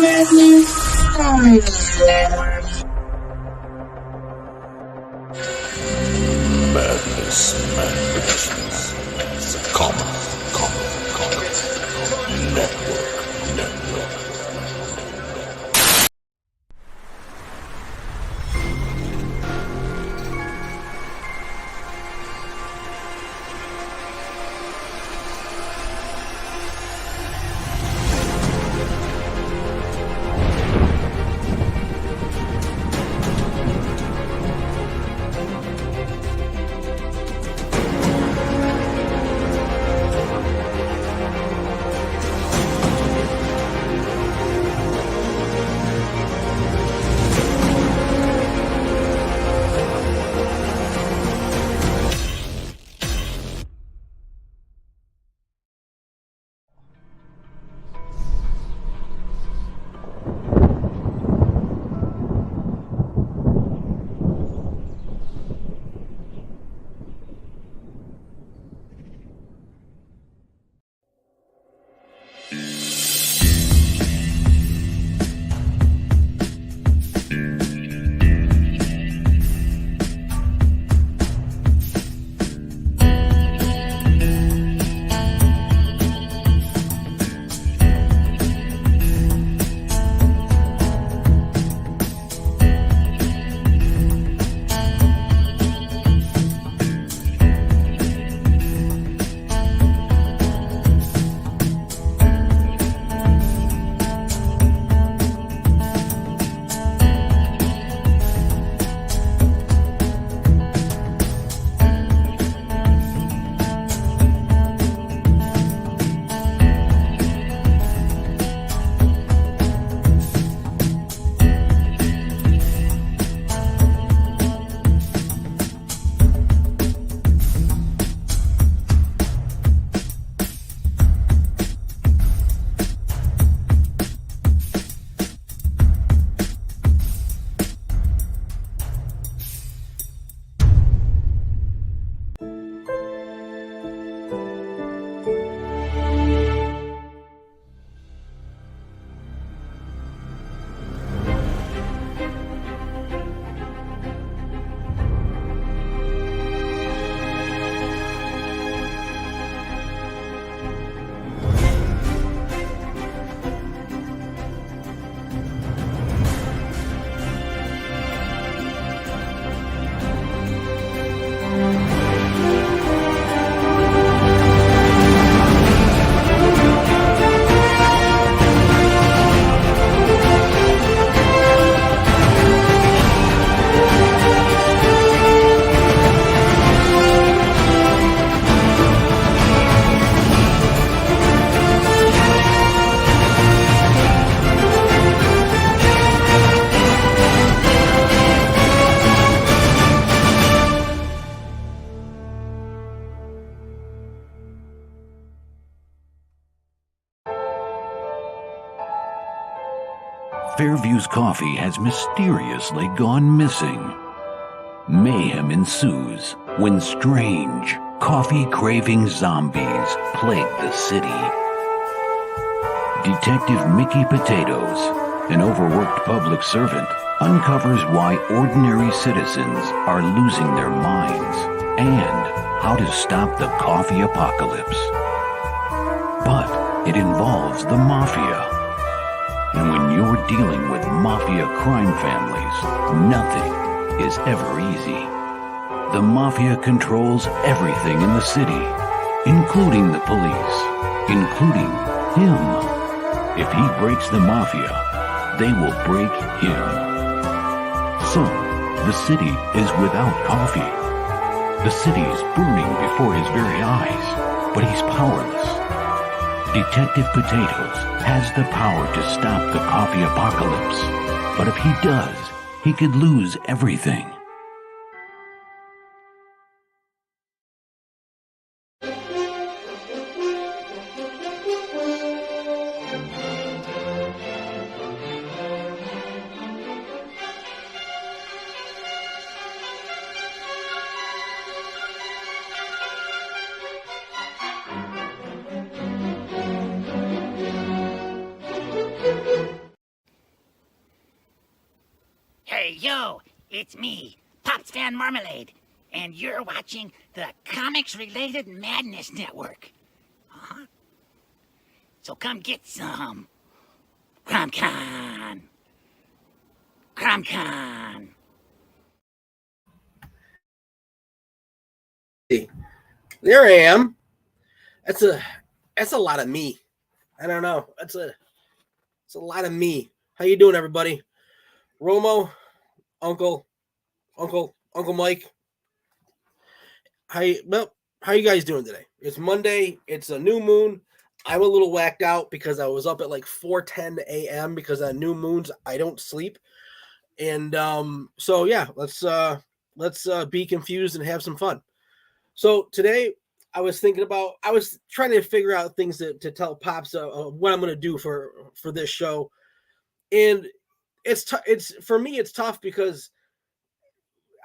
Madness. Common Network. Fairview's coffee has mysteriously gone missing. Mayhem ensues when strange, coffee-craving zombies plague the city. Detective Mickey Potatoes, an overworked public servant, uncovers why ordinary citizens are losing their minds and how to stop the coffee apocalypse. But it involves the mafia. And when you're dealing with mafia crime families, nothing is ever easy. The mafia controls everything in the city, including the police, including him. If he breaks the mafia, they will break him. So, the city is without coffee. The city is burning before his very eyes, but he's powerless. Detective Potatoes has the power to stop the coffee apocalypse, but if he does, he could lose everything. Hey, yo, it's me, Pops Fan Marmalade, and you're watching the Comics-Related Madness Network. Uh-huh. So come get some. CromCon. CromCon. There I am. That's a lot of me. I don't know. It's a lot of me. How you doing, everybody? Romo, Uncle Mike. How you guys doing today? It's Monday. It's a new moon. I'm a little whacked out because I was up at like 4:10 a.m. because on new moons I don't sleep. And so yeah, let's be confused and have some fun. So today I was trying to figure out things to tell Pops what I'm going to do for this show. And it's for me, it's tough because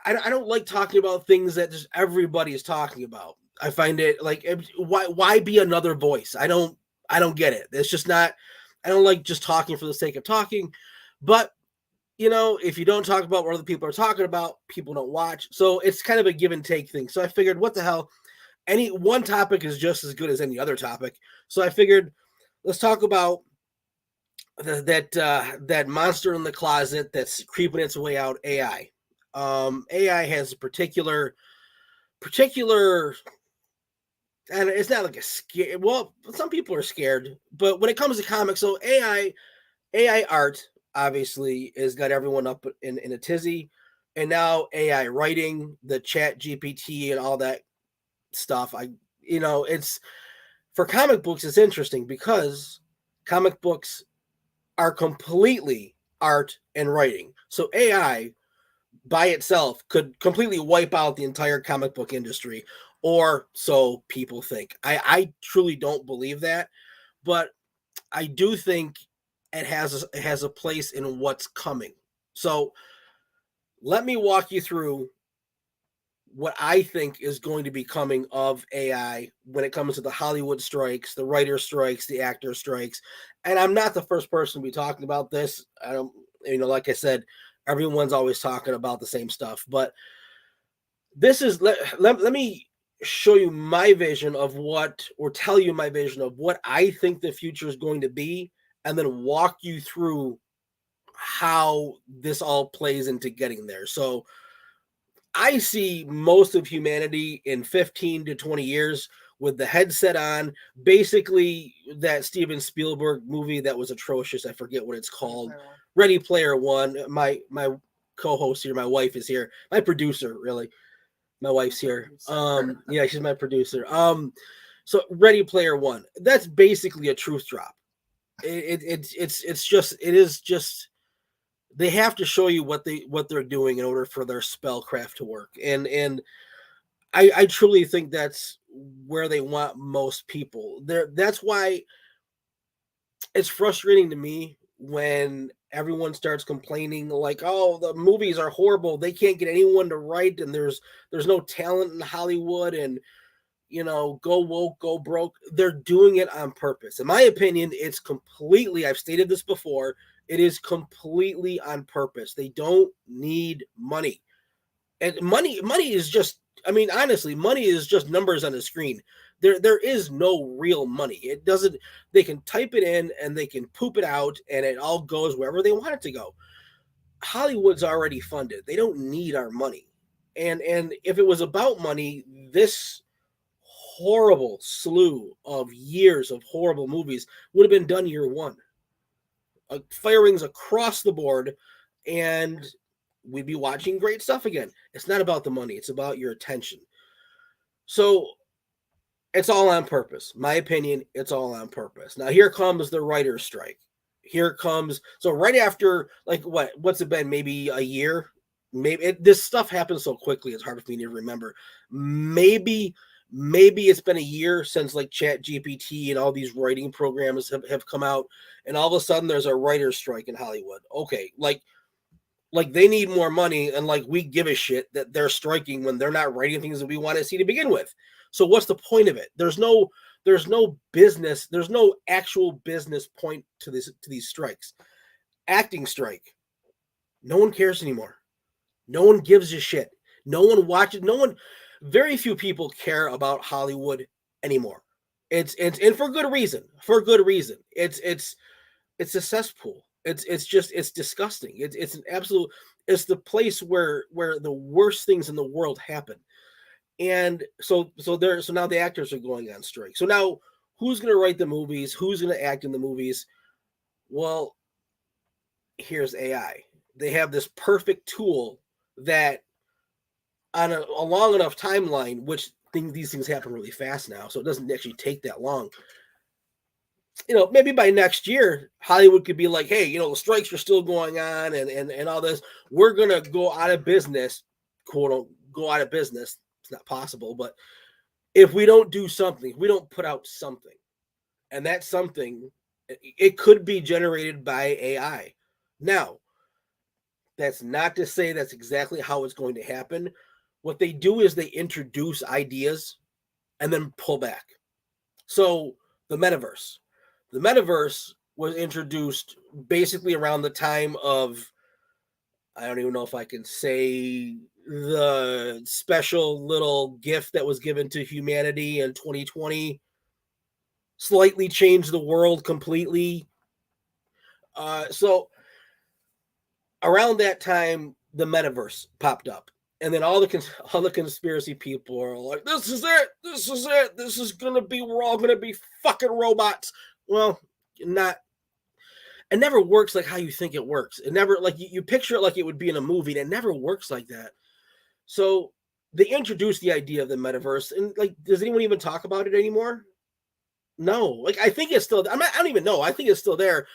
I don't like talking about things that just everybody is talking about. I find it like, why be another voice? I don't get it. It's just not, I don't like just talking for the sake of talking, but you know, if you don't talk about what other people are talking about, people don't watch. So it's kind of a give and take thing. So I figured, what the hell? Any one topic is just as good as any other topic. So I figured, let's talk about that monster in the closet that's creeping its way out, AI. AI has a particular, and it's not like a scare. Well, some people are scared, but when it comes to comics, so AI art obviously has got everyone up in a tizzy, and now AI writing, the Chat GPT and all that stuff. It's for comic books. It's interesting because comic books are completely art and writing. So AI by itself could completely wipe out the entire comic book industry, or so people think. I truly don't believe that, but I do think it has a place in what's coming. So let me walk you through what I think is going to be coming of AI when it comes to the Hollywood strikes, the writer strikes, the actor strikes. And I'm not the first person to be talking about this. I don't, like I said, everyone's always talking about the same stuff, but this is, let me show you my vision of tell you my vision of what I think the future is going to be, and then walk you through how this all plays into getting there. So I see most of humanity in 15 to 20 years with the headset on, basically that Steven Spielberg movie that was atrocious. I forget what it's called. Ready Player One. My co-host here, my wife is here. My producer, really. My wife's here. Yeah, she's my producer. So Ready Player One. That's basically a truth drop. It is just they have to show you what they're doing in order for their spellcraft to work. And I truly think that's where they want most people. That's why it's frustrating to me when everyone starts complaining like, oh, the movies are horrible. They can't get anyone to write, and there's no talent in Hollywood, and go woke, go broke. They're doing it on purpose. In my opinion, it's completely, I've stated this before, it is completely on purpose. They don't need money. And money is just, honestly, money is just numbers on the screen. There is no real money. It doesn't, they can type it in and they can poop it out and it all goes wherever they want it to go. Hollywood's already funded. They don't need our money. And if it was about money, this horrible slew of years of horrible movies would have been done year one. Firings across the board, and we'd be watching great stuff again. It's not about the money. It's about your attention. So it's all on purpose. My opinion, it's all on purpose. Now, here comes the writer's strike. Here comes, so right after, like, what's it been? Maybe a year? Maybe this stuff happens so quickly, it's hard for me to remember. Maybe it's been a year since like Chat GPT and all these writing programs have come out, and all of a sudden there's a writer's strike in Hollywood. Okay, like they need more money, and like we give a shit that they're striking when they're not writing things that we want to see to begin with. So what's the point of it? There's no business, there's no actual business point to these strikes. Acting strike. No one cares anymore. No one gives a shit. No one watches. Very few people care about Hollywood anymore. It's and for good reason. For good reason. It's a cesspool. It's disgusting. It's an absolute. It's the place where the worst things in the world happen. And so now the actors are going on strike. So now who's going to write the movies? Who's going to act in the movies? Well, here's AI. They have this perfect tool that on a long enough timeline, which these things happen really fast now, so it doesn't actually take that long. Maybe by next year, Hollywood could be like, hey, the strikes are still going on and all this. We're going to go out of business, quote, go out of business. It's not possible, but if we don't do something, if we don't put out something, and that something, it could be generated by AI. Now, that's not to say that's exactly how it's going to happen. What they do is they introduce ideas and then pull back. So the metaverse was introduced basically around the time of, I don't even know if I can say, the special little gift that was given to humanity in 2020 slightly changed the world completely. So around that time, the metaverse popped up, and then all the conspiracy people are like, "This is it. This is it. This is gonna be. We're all gonna be fucking robots." Well, not. It never works like how you think it works. It never, like, you picture it like it would be in a movie, and it never works like that. So they introduced the idea of the metaverse, and like, does anyone even talk about it anymore? No. Like, I think it's still. I don't even know. I think it's still there.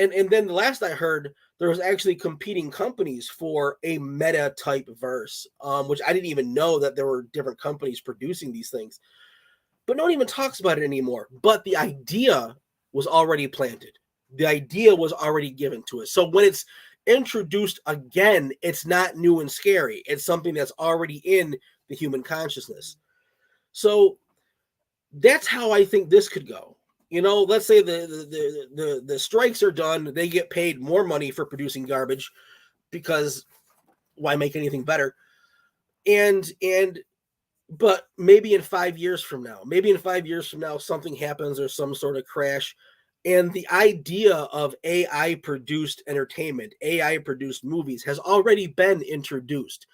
And then the last I heard, there was actually competing companies for a meta type verse, which I didn't even know that there were different companies producing these things. But no one even talks about it anymore. But the idea was already planted. The idea was already given to us. So when it's introduced again, it's not new and scary. It's something that's already in the human consciousness. So that's how I think this could go. Let's say the strikes are done. They get paid more money for producing garbage, because why make anything better? But maybe in 5 years from now, something happens or some sort of crash, and the idea of AI produced entertainment, AI produced movies has already been introduced.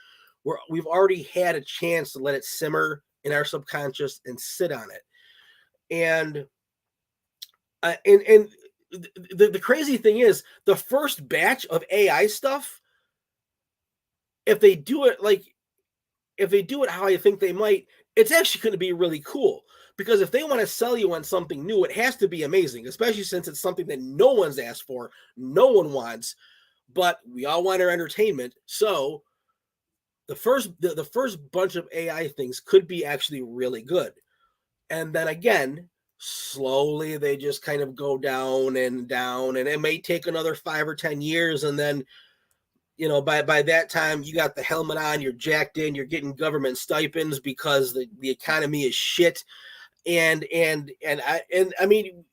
We've already had a chance to let it simmer in our subconscious and sit on it. And the crazy thing is, the first batch of AI stuff, if they do it how I think they might, it's actually going to be really cool. Because if they want to sell you on something new, it has to be amazing, especially since it's something that no one's asked for, no one wants, but we all want our entertainment. So the first bunch of AI things could be actually really good. And then again, slowly they just kind of go down, and it may take another 5 or 10 years, and then by that time you got the helmet on, you're jacked in, you're getting government stipends because the economy is shit, and I mean,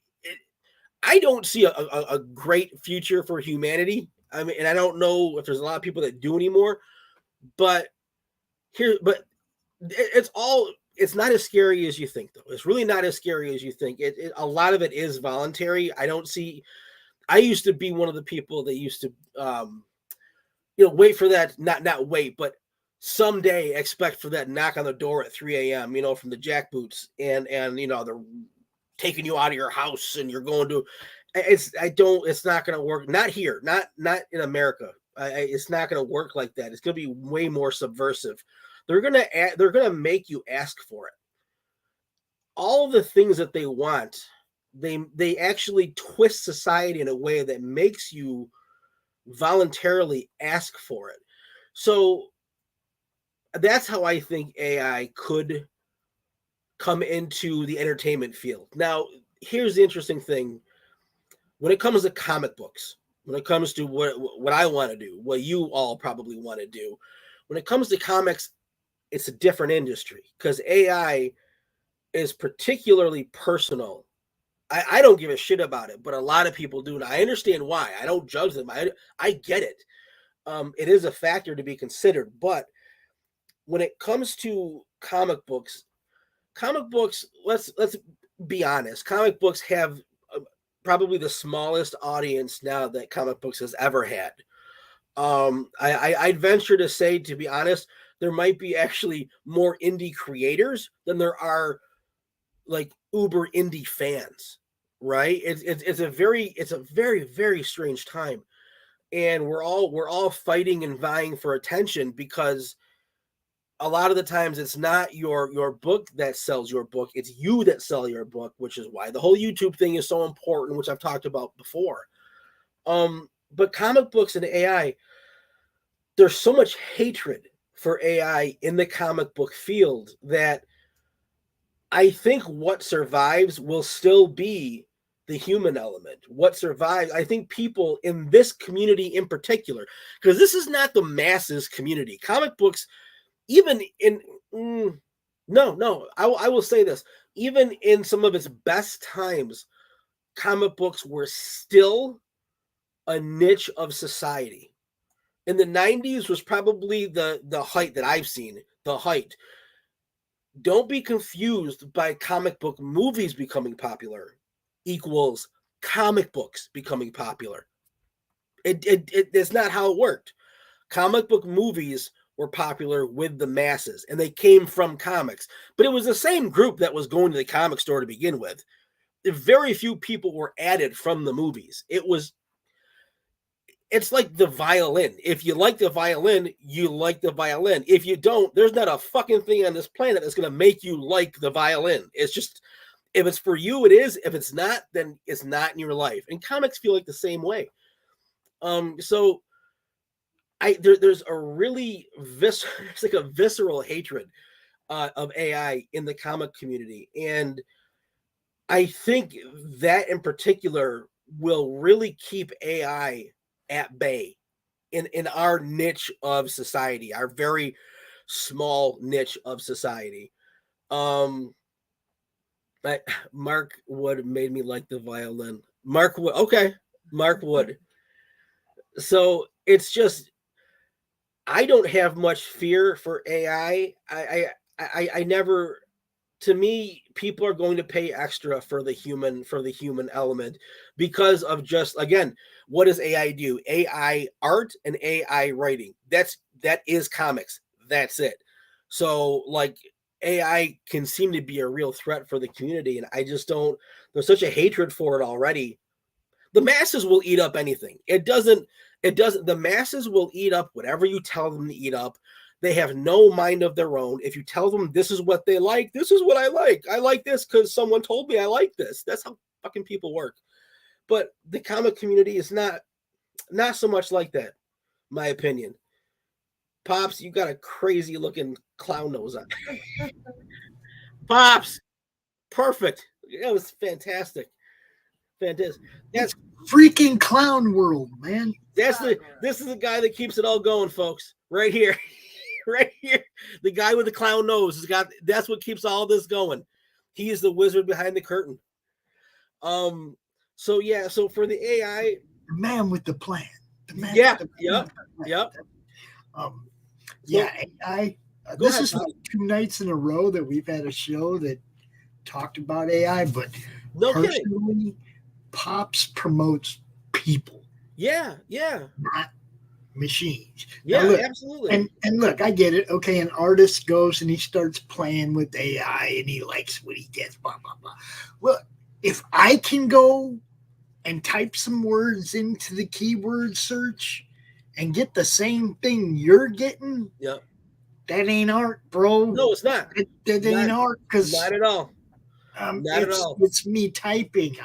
I don't see a great future for humanity. I mean, and I don't know if there's a lot of people that do anymore, but it's not as scary as you think, though. It's really not as scary as you think. A lot of it is voluntary. I used to be one of the people that used to, wait for that, not wait, but someday expect for that knock on the door at 3 a.m., from the jackboots, and they're taking you out of your house and you're going to, it's not going to work. Not here, not in America. It's not going to work like that. It's going to be way more subversive. They're going to make you ask for it. All the things that they want, they actually twist society in a way that makes you voluntarily ask for it. So that's how I think AI could come into the entertainment field. Now, here's the interesting thing. When it comes to comic books, when it comes to what I want to do, what you all probably want to do, when it comes to comics, it's a different industry, because AI is particularly personal. I don't give a shit about it, but a lot of people do, and I understand why. I don't judge them. I get it. it is a factor to be considered. But when it comes to comic books, let's be honest, comic books have probably the smallest audience now that comic books has ever had. I'd venture to say, to be honest, there might be actually more indie creators than there are like uber indie fans, right? It's a very very strange time, and we're all fighting and vying for attention, because a lot of the times it's not your book that sells your book, it's you that sell your book, which is why the whole YouTube thing is so important, which I've talked about before. But comic books and AI, there's so much hatred for AI in the comic book field that I think what survives will still be the human element. What survives, I think people in this community in particular, because this is not the masses community. Comic books, even in, I will say this, even in some of its best times, comic books were still a niche of society. In the 90s was probably the height that I've seen, the height. Don't be confused by comic book movies becoming popular equals comic books becoming popular. It's not how it worked. Comic book movies were popular with the masses, and they came from comics. But it was the same group that was going to the comic store to begin with. Very few people were added from the movies. It's like the violin. If you like the violin, you like the violin. If you don't, there's not a fucking thing on this planet that's going to make you like the violin. It's just, if it's for you, it is. If it's not, then it's not in your life. And comics feel like the same way. So there's a really it's like a visceral hatred of AI in the comic community. And I think that in particular will really keep AI at bay in our niche of society, our very small niche of society. Mark Wood made me like the violin. Mark Wood. Okay. Mark Wood. So it's just, I don't have much fear for AI. I never, to me, people are going to pay extra for the human element because of just, again, what does AI do? AI art and AI writing. That is comics. That's it. So like AI can seem to be a real threat for the community. And I just don't, there's such a hatred for it already. The masses will eat up anything. The masses will eat up whatever you tell them to eat up. They have no mind of their own. If you tell them this is what they like, this is what I like. I like this because someone told me I like this. That's how fucking people work. But the comic community is not so much like that, my opinion. Pops, you got a crazy looking clown nose on. Pops, perfect. That was fantastic. Fantastic. That's freaking clown world, man. This is the guy that keeps it all going, folks. Right here. Right here. The guy with the clown nose that's what keeps all this going. He is the wizard behind the curtain. So for the AI, the man with the plan. The man Yep. AI. This is like 2 nights in a row that we've had a show that talked about AI, but personally, Pops promotes people. Yeah. Not machines. Yeah, look, absolutely. And look, I get it. Okay, an artist goes and he starts playing with AI and he likes what he gets, blah, blah, blah. Look, if I can go and type some words into the keyword search and get the same thing you're getting, that ain't art, bro. No, it's not. That ain't art, because not at all. Not at all. It's me typing.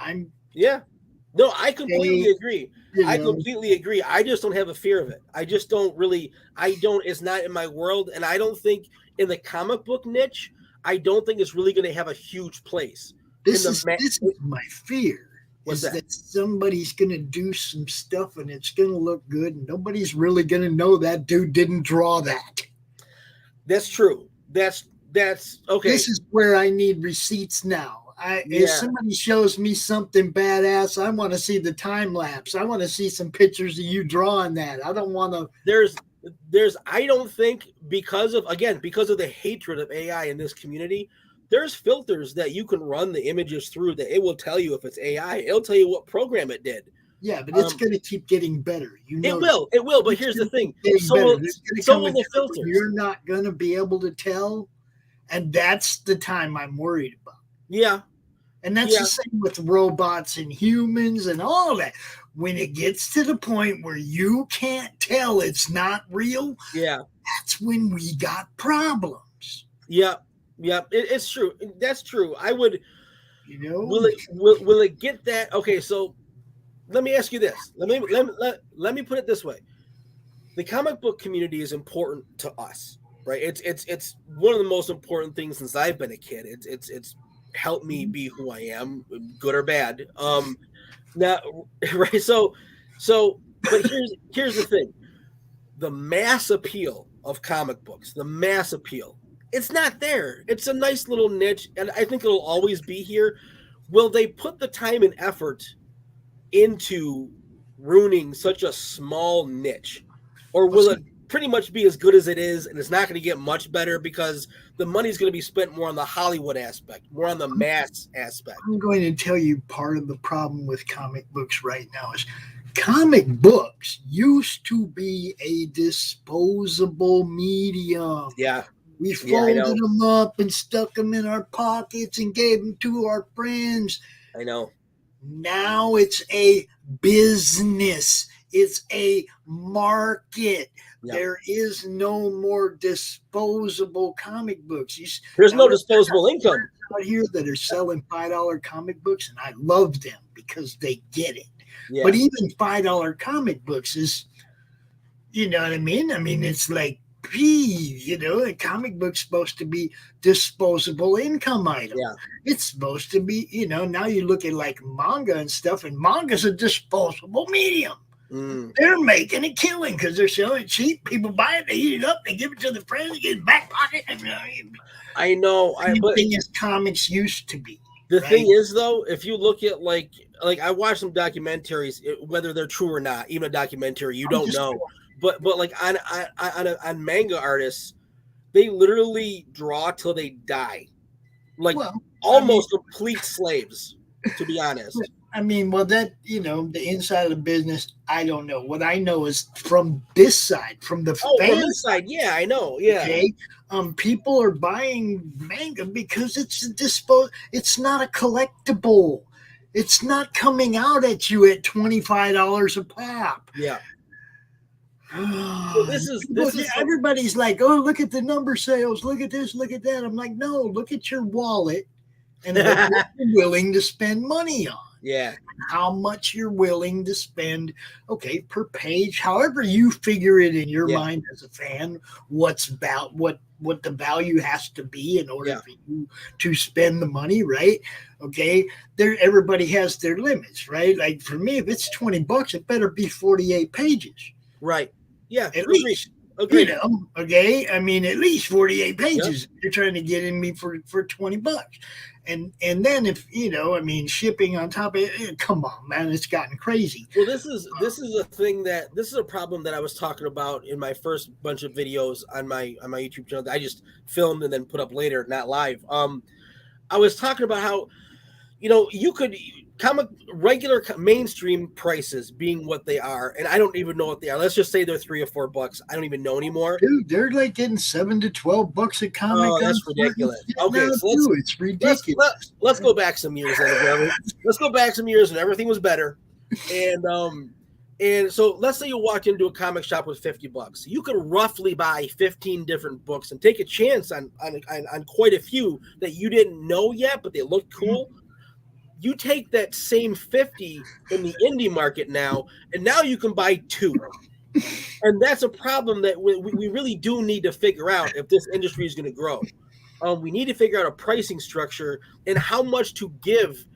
No, I completely agree. Completely agree. I just don't have a fear of it. It's not in my world. And I don't think in the comic book niche, I don't think it's really going to have a huge place. This is my fear. What's that somebody's going to do some stuff and it's going to look good. And nobody's really going to know that dude didn't draw that. That's true. That's okay. This is where I need receipts now. if somebody shows me something badass, I want to see the time lapse. I want to see some pictures of you drawing that. I don't want to. I don't think because of the hatred of AI in this community, there's filters that you can run the images through that it will tell you if it's AI. It'll tell you what program it did. Yeah, but it's going to keep getting better. It will. But here's the thing: so will the filters. You're not going to be able to tell, and that's the time I'm worried about. Yeah, and that's the same with robots and humans and all that. When it gets to the point where you can't tell it's not real, that's when we got problems. Yeah, it's true. That's true. I would. Will it get that? Okay, so. Let me ask you this. Let me put it this way. The comic book community is important to us, right? It's one of the most important things since I've been a kid. It's helped me be who I am, good or bad. Now, right? So, but here's the thing: the mass appeal of comic books, it's not there. It's a nice little niche, and I think it'll always be here. Will they put the time and effort into ruining such a small niche, or will it pretty much be as good as it is and it's not going to get much better because the money's going to be spent more on the Hollywood aspect, more on the mass aspect? I'm going to tell you part of the problem with comic books right now is comic books used to be a disposable medium. We folded them up and stuck them in our pockets and gave them to our friends. I know. Now it's a business. It's a market. There is no more disposable comic books. There's no disposable income out here that are selling $5 comic books, and I love them because they get it. But even $5 comic books is, you know what I mean? I mean, it's like, a comic book's supposed to be disposable income item. It's supposed to be, now you look at like manga and stuff, and manga's a disposable medium. They're making a killing because they're selling it cheap. People buy it, they eat it up, they give it to the friends, they get it back pocket. I know. The thing is, comics used to be. The thing is, though, if you look at like I watched some documentaries, whether they're true or not, even a documentary, you don't know. But like on manga artists, they literally draw till they die, almost complete slaves, to be honest. I mean, the inside of the business, I don't know. What I know is from this side, from the fan side. Yeah, I know. Yeah. Okay. People are buying manga because it's not a collectible. It's not coming out at you at $25 a pop. Yeah. So this is everybody's like, oh, look at the number sales, look at this, look at that. I'm like, no, look at your wallet and what you're willing to spend money on. How much you're willing to spend, per page, however you figure it in your mind as a fan, what the value has to be in order for you to spend the money, right? Everybody has their limits, right? Like for me, if it's $20, it better be 48 pages. Right. Yeah. At least. Agreed. I mean, at least 48 pages you're trying to get in me for $20. And then if, shipping on top of it, come on, man, it's gotten crazy. Well, this is a problem that I was talking about in my first bunch of videos on my YouTube channel that I just filmed and then put up later, not live. I was talking about how, you could regular mainstream prices being what they are, and I don't even know what they are. Let's just say they're $3 or $4. I don't even know anymore. Dude, they're like getting $7 to $12 a comic. Oh, that's ridiculous. Okay, so it's ridiculous. Let's go back some years. Let's go back some years when everything was better, and so let's say you walk into a comic shop with $50. You could roughly buy 15 different books and take a chance on quite a few that you didn't know yet, but they look cool. Mm-hmm. You take that same 50 in the indie market now, and now you can buy 2. And that's a problem that we really do need to figure out if this industry is going to grow. We need to figure out a pricing structure and how much to give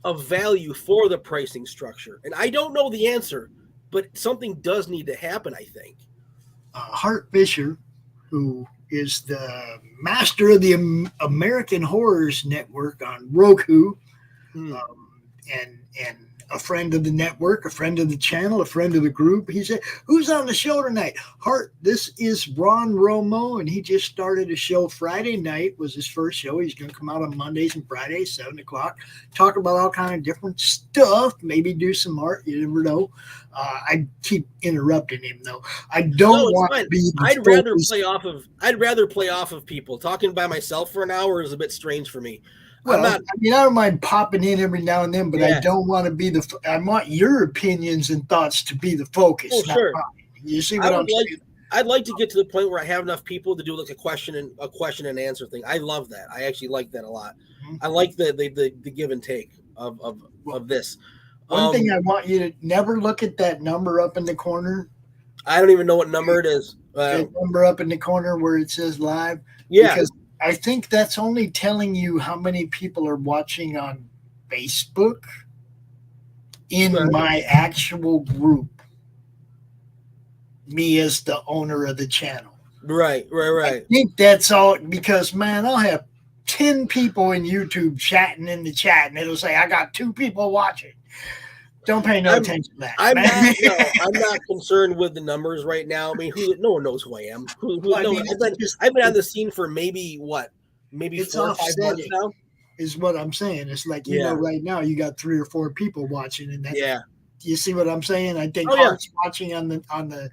of value for the pricing structure. And I don't know the answer, but something does need to happen, I think. Hart Fisher, who is the master of the American Horrors Network on Roku, and a friend of the network, a friend of the channel, a friend of the group. He said, "Who's on the show tonight?" Hart, this is Ron Romo, and he just started a show Friday night, was his first show. He's going to come out on Mondays and Fridays, 7 o'clock, talk about all kind of different stuff, maybe do some art. You never know. I keep interrupting him, though. I don't want to be I'd rather play off of people. Talking by myself for an hour is a bit strange for me. Well, I don't mind popping in every now and then, but I don't want to be I want your opinions and thoughts to be the focus. Oh, sure. Mine. You see what I'm saying? I'd like to get to the point where I have enough people to do like a question and answer thing. I love that. I actually like that a lot. Mm-hmm. I like the give and take of this. One thing I want you to never look at that number up in the corner. I don't even know what number it is. That number up in the corner where it says live. Yeah. Because I think that's only telling you how many people are watching on Facebook in my actual group. Me as the owner of the channel. Right. I think that's all, because, man, I'll have 10 people in YouTube chatting in the chat, and it'll say, I got 2 people watching. Don't pay no attention to that. I'm not concerned with the numbers right now. I mean, no one knows who I am. I've been on the scene for maybe 4 or 5 months now. Is what I'm saying. It's like, you know, right now you got 3 or 4 people watching, and that, you see what I'm saying? I think Hart's watching on the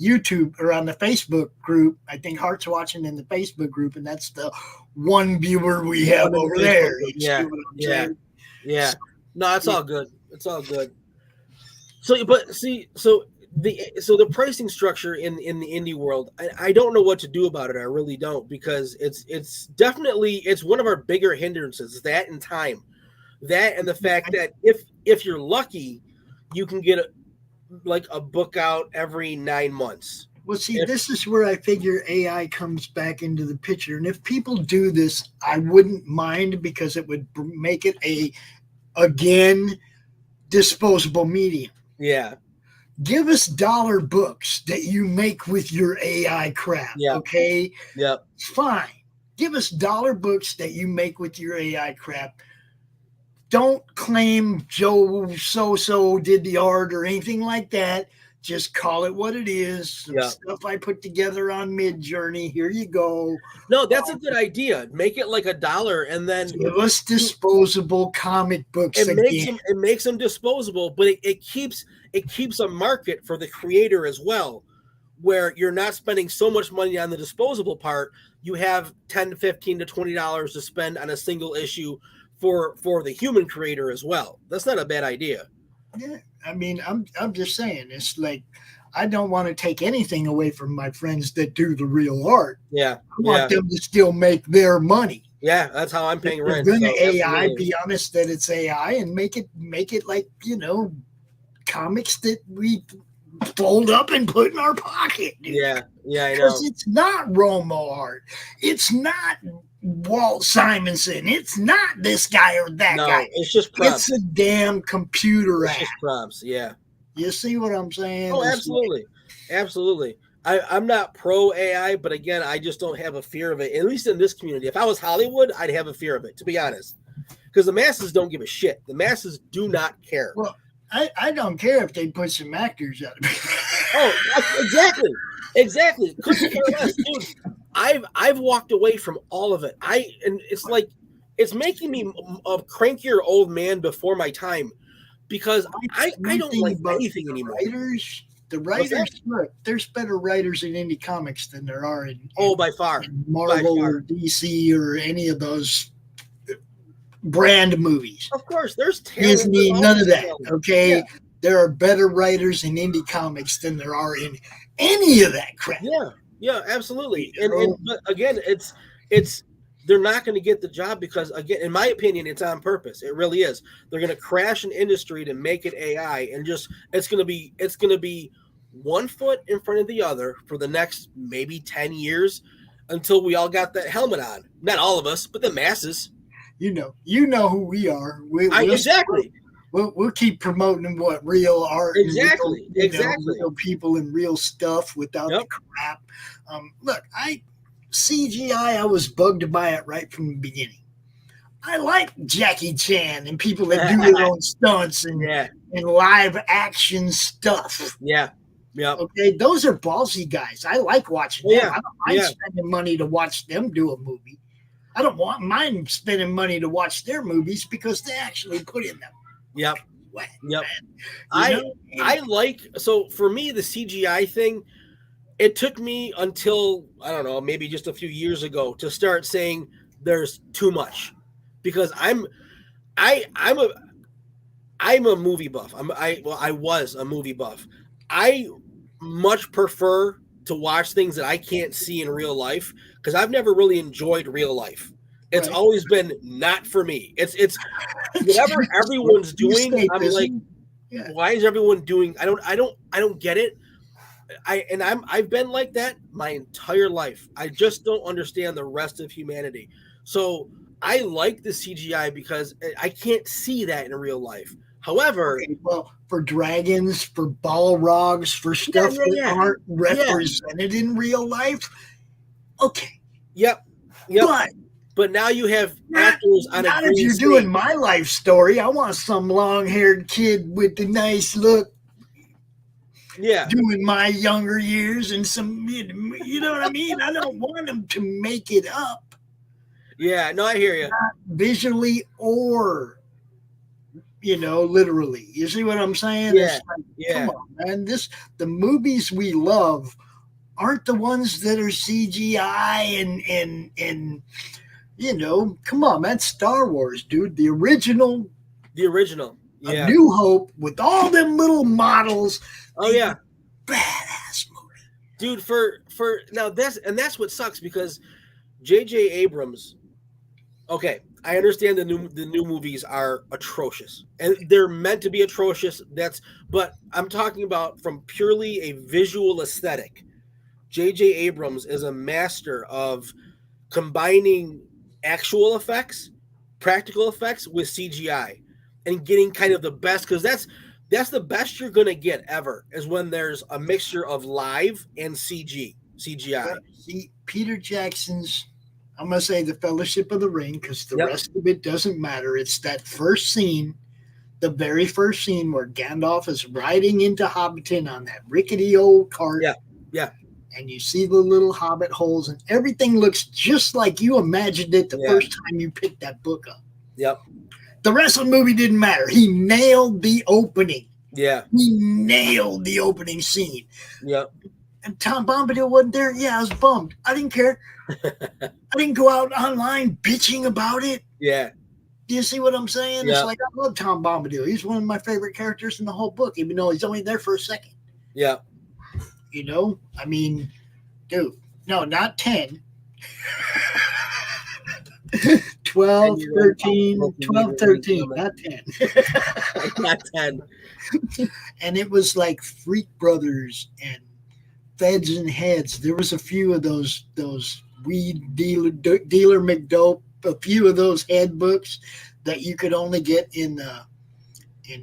YouTube or on the Facebook group. I think Hart's watching in the Facebook group, and that's the one viewer we have over there. You see what I'm saying? Yeah. No, it's all good. It's all good. So the pricing structure in the indie world, I don't know what to do about it. I really don't, because it's definitely one of our bigger hindrances. That and time, that and the fact that if you're lucky, you can get a book out every 9 months. Well, see, this is where I figure AI comes back into the picture, and if people do this, I wouldn't mind, because it would make it again disposable medium. Yeah. Give us dollar books that you make with your AI crap. Yeah. Okay. Yeah. Fine. Give us dollar books that you make with your AI crap. Don't claim Joe so did the art or anything like that. Just call it what it is. Some stuff I put together on Midjourney. Here you go. No, that's a good idea. Make it like $1, and then give us disposable comic books. It makes them disposable, but it keeps a market for the creator as well, where you're not spending so much money on the disposable part. You have $10 to $15 to $20 to spend on a single issue for the human creator as well. That's not a bad idea. Yeah, I mean, I'm just saying, it's like, I don't want to take anything away from my friends that do the real art. Yeah, I want them to still make their money. Yeah, that's how I'm paying rent. We're going to AI, be honest that it's AI, and make it like, you know, comics that we fold up and put in our pocket. Dude. Yeah, I know. Because it's not RomoArt. It's not Walt Simonson. It's not this guy or that guy. It's just prompts. It's a damn computer app. It's just prompts, yeah. You see what I'm saying? Oh, absolutely. Absolutely. I'm not pro AI, but again, I just don't have a fear of it, at least in this community. If I was Hollywood, I'd have a fear of it, to be honest. Because the masses don't give a shit. The masses do not care. Well, I don't care if they put some actors out of it. Oh, exactly. Couldn't care less, dude. I've walked away from all of it. And it's like, it's making me a crankier old man before my time, because I don't like anything anymore. The writers, look, there's better writers in indie comics than there are in by far, Marvel or DC or any of those brand movies. Of course, there's Disney, none of that. Okay, yeah. There are better writers in indie comics than there are in any of that crap. Yeah, absolutely. And but again, it's they're not going to get the job because, again, in my opinion, it's on purpose. It really is. They're going to crash an industry to make it AI, and just it's going to be one foot in front of the other for the next maybe 10 years until we all got that helmet on. Not all of us, but the masses. You know who we are. Exactly. We'll keep promoting what real art. Exactly. Real people and real stuff without the crap. Look, CGI, I was bugged by it right from the beginning. I like Jackie Chan and people that do their own stunts and live action stuff. Yeah. Yeah. Okay, those are ballsy guys. I like watching them. Yeah. I don't mind spending money to watch them do a movie. I don't mind spending money to watch their movies because they actually put in them. Yep. Wet, Yep. man. I like, so for me, the CGI thing, it took me until, I don't know, maybe just a few years ago to start saying there's too much, because I'm a movie buff. I was a movie buff. I much prefer to watch things that I can't see in real life, because I've never really enjoyed real life. It's always been not for me. It's whatever everyone's doing. I'm like, why is everyone doing? I don't get it. I've been like that my entire life. I just don't understand the rest of humanity. So I like the CGI because I can't see that in real life. However, well, for dragons, for Balrogs, for stuff that aren't represented in real life, okay. Yep. But now you have actors on a green if you're stage. doing my life story, I want some long-haired kid with a nice look. Yeah. Doing my younger years and some, you know what I mean? I don't want them to make it up. Yeah, no, I hear you. Not visually or, literally. You see what I'm saying? Yeah. It's like, come on, man. The movies we love aren't the ones that are CGI and come on, man. Star Wars, dude. The original. Yeah. A New Hope with all them little models. Oh yeah. Badass movie. Dude, for now that's what sucks, because J.J. Abrams, okay, I understand the new movies are atrocious. And they're meant to be atrocious. But I'm talking about from purely a visual aesthetic. J.J. Abrams is a master of combining actual effects, practical effects with CGI, and getting kind of the best, because that's the best you're gonna get ever, is when there's a mixture of live and CGI. See, Peter Jackson's, I'm gonna say, The Fellowship of the Ring, because the rest of it doesn't matter. It's that first scene, the very first scene where Gandalf is riding into Hobbiton on that rickety old cart. Yeah. And you see the little hobbit holes, and everything looks just like you imagined it the first time you picked that book up. Yep. The rest of the movie didn't matter. He nailed the opening. Yeah. He nailed the opening scene. Yep. And Tom Bombadil wasn't there. Yeah, I was bummed. I didn't care. I didn't go out online bitching about it. Yeah. Do you see what I'm saying? Yeah. It's like, I love Tom Bombadil. He's one of my favorite characters in the whole book, even though he's only there for a second. Yeah. I mean, dude, no, not 10. 12, 13, 12, 13, not 10. Not 10. And it was like Freak Brothers and Feds and Heads. There was a few of those weed dealer McDope, a few of those head books that you could only get in the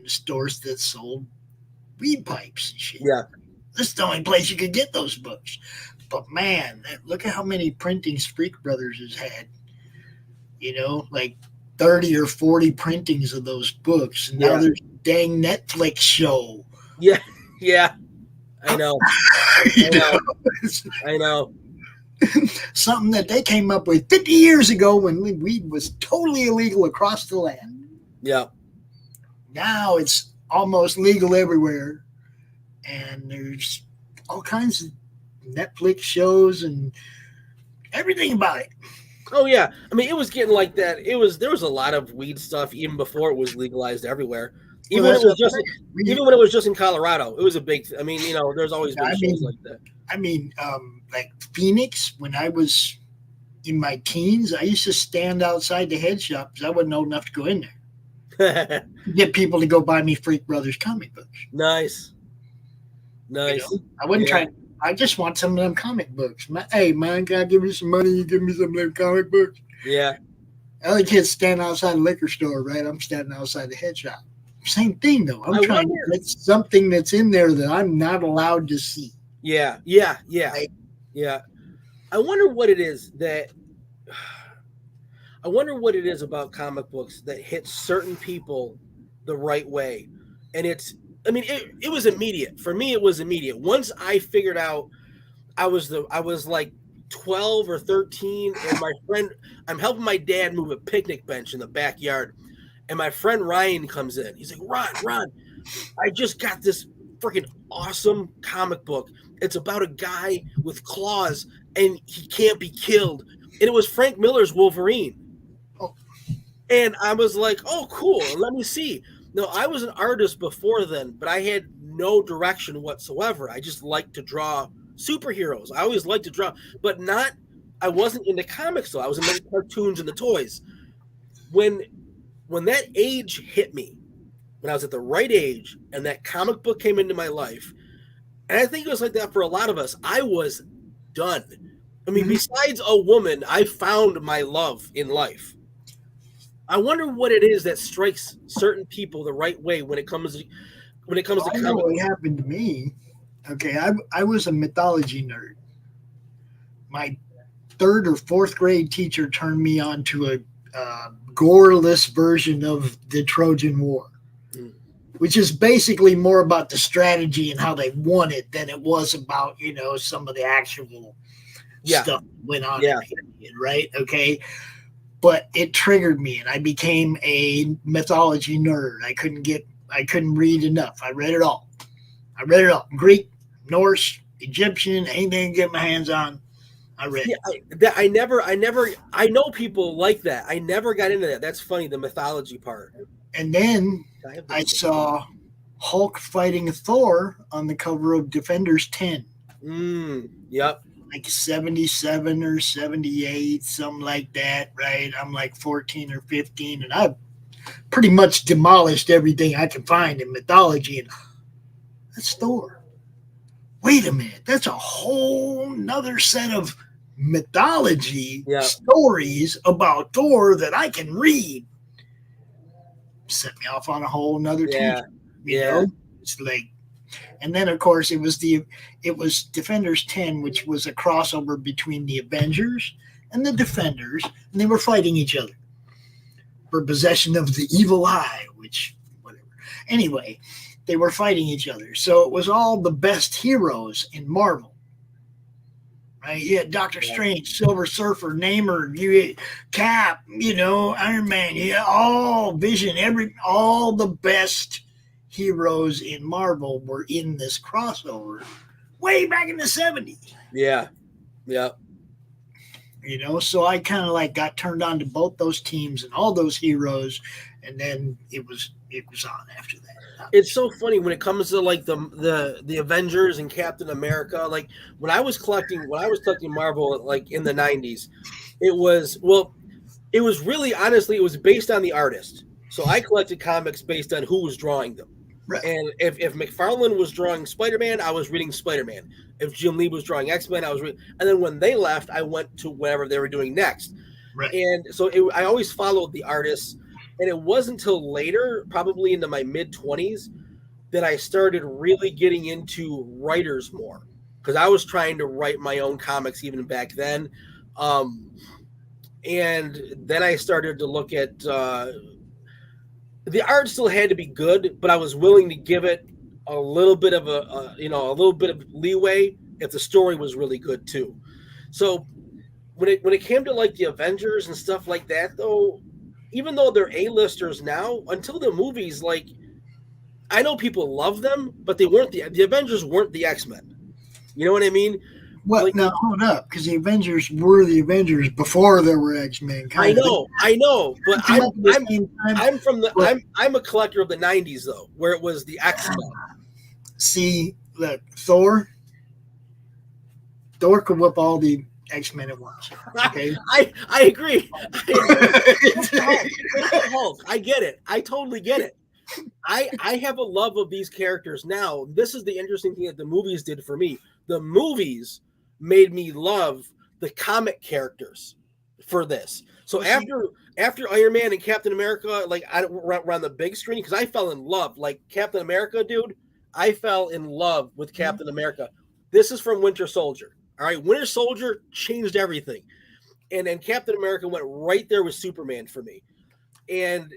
stores that sold weed pipes and shit. Yeah. This is the only place you could get those books. But man, look at how many printings Freak Brothers has had. Like 30 or 40 printings of those books. And now there's a dang Netflix show. Yeah. I know. I know. Something that they came up with 50 years ago when weed was totally illegal across the land. Yeah. Now it's almost legal everywhere. And there's all kinds of Netflix shows and everything about it. Oh yeah, I mean, it was getting like that. There was a lot of weed stuff even before it was legalized everywhere. Even when it was just in Colorado, it was a big. I mean, there's always been shows like that. I mean, like Phoenix, when I was in my teens, I used to stand outside the head shop because I wasn't old enough to go in there. Get people to go buy me Freak Brothers comic books. Nice. I wouldn't try. I just want some of them comic books. Hey, man, can I give you some money? You give me some of them comic books? Yeah. Other kids stand outside the liquor store, right? I'm standing outside the head shop. Same thing, though. I'm trying to get something that's in there that I'm not allowed to see. Yeah. Right? Yeah. I wonder what it is that I wonder what it is about comic books that hits certain people the right way. And I mean, it was immediate. For me, it was immediate. Once I figured out I was like 12 or 13, and I'm helping my dad move a picnic bench in the backyard. And my friend Ryan comes in. He's like, Ron, I just got this freaking awesome comic book. It's about a guy with claws and he can't be killed. And it was Frank Miller's Wolverine. And I was like, oh, cool. Let me see. No, I was an artist before then, but I had no direction whatsoever. I just liked to draw superheroes. I always liked to draw, but I wasn't into comics though. I was into the cartoons and the toys. When that age hit me, when I was at the right age and that comic book came into my life, and I think it was like that for a lot of us, I was done. I mean, besides a woman, I found my love in life. I wonder what it is that strikes certain people the right way when it comes to comics. I know what happened to me. Okay, I was a mythology nerd. My 3rd or 4th grade teacher turned me on to a goreless version of the Trojan War, which is basically more about the strategy and how they won it than it was about, some of the actual stuff that went on. Yeah. Right? Okay. But it triggered me and I became a mythology nerd. I couldn't read enough. I read it all. Greek, Norse, Egyptian, anything I get my hands on, I read. Yeah, I know people like that. I never got into that. That's funny, the mythology part. And then I saw Hulk fighting Thor on the cover of Defenders 10. Yep. Like 77 or 78, something like that, right? I'm like 14 or 15, and I've pretty much demolished everything I can find in mythology. And that's Thor. Wait a minute. That's a whole nother set of mythology stories about Thor that I can read. Set me off on a whole nother tangent. You know? It's like, and then of course it was Defenders 10, which was a crossover between the Avengers and the Defenders, and they were fighting each other for possession of the evil eye, which whatever. Anyway, they were fighting each other. So it was all the best heroes in Marvel. Right? You had Doctor Strange, Silver Surfer, Namor, you had Cap, Iron Man, all Vision, all the best heroes in Marvel were in this crossover way back in the 70s. Yeah. So I kind of like got turned on to both those teams and all those heroes, and then it was on after that. It's so funny when it comes to like the Avengers and Captain America. Like when I was collecting Marvel like in the 90s, it was really honestly it was based on the artist. So I collected comics based on who was drawing them. Right. And if McFarlane was drawing Spider-Man, I was reading Spider-Man. If Jim Lee was drawing X-Men, I was reading. And then when they left, I went to whatever they were doing next. Right. And so I always followed the artists. And it wasn't until later, probably into my mid-20s, that I started really getting into writers more. Because I was trying to write my own comics even back then. And then I started to look at... the art still had to be good, but I was willing to give it a little bit of a little bit of leeway if the story was really good too. So when it came to like the Avengers and stuff like that, though, even though they're A-listers now, until the movies, like I know people love them, but they weren't the Avengers weren't the X-Men. You know what I mean? Well, like, now hold up, because the Avengers were the Avengers before there were X-Men. I know, but I'm a collector of the '90s though, where it was the X-Men. See, look, Thor could whip all the X-Men at once. Okay, I agree. Hulk, I get it. I totally get it. I have a love of these characters now. This is the interesting thing that the movies did for me. The movies made me love the comic characters for this. So after Iron Man and Captain America, like I around the big screen, because I fell in love. Like Captain America, dude, I fell in love with Captain America. This is from Winter Soldier. All right, Winter Soldier changed everything, and then Captain America went right there with Superman for me, and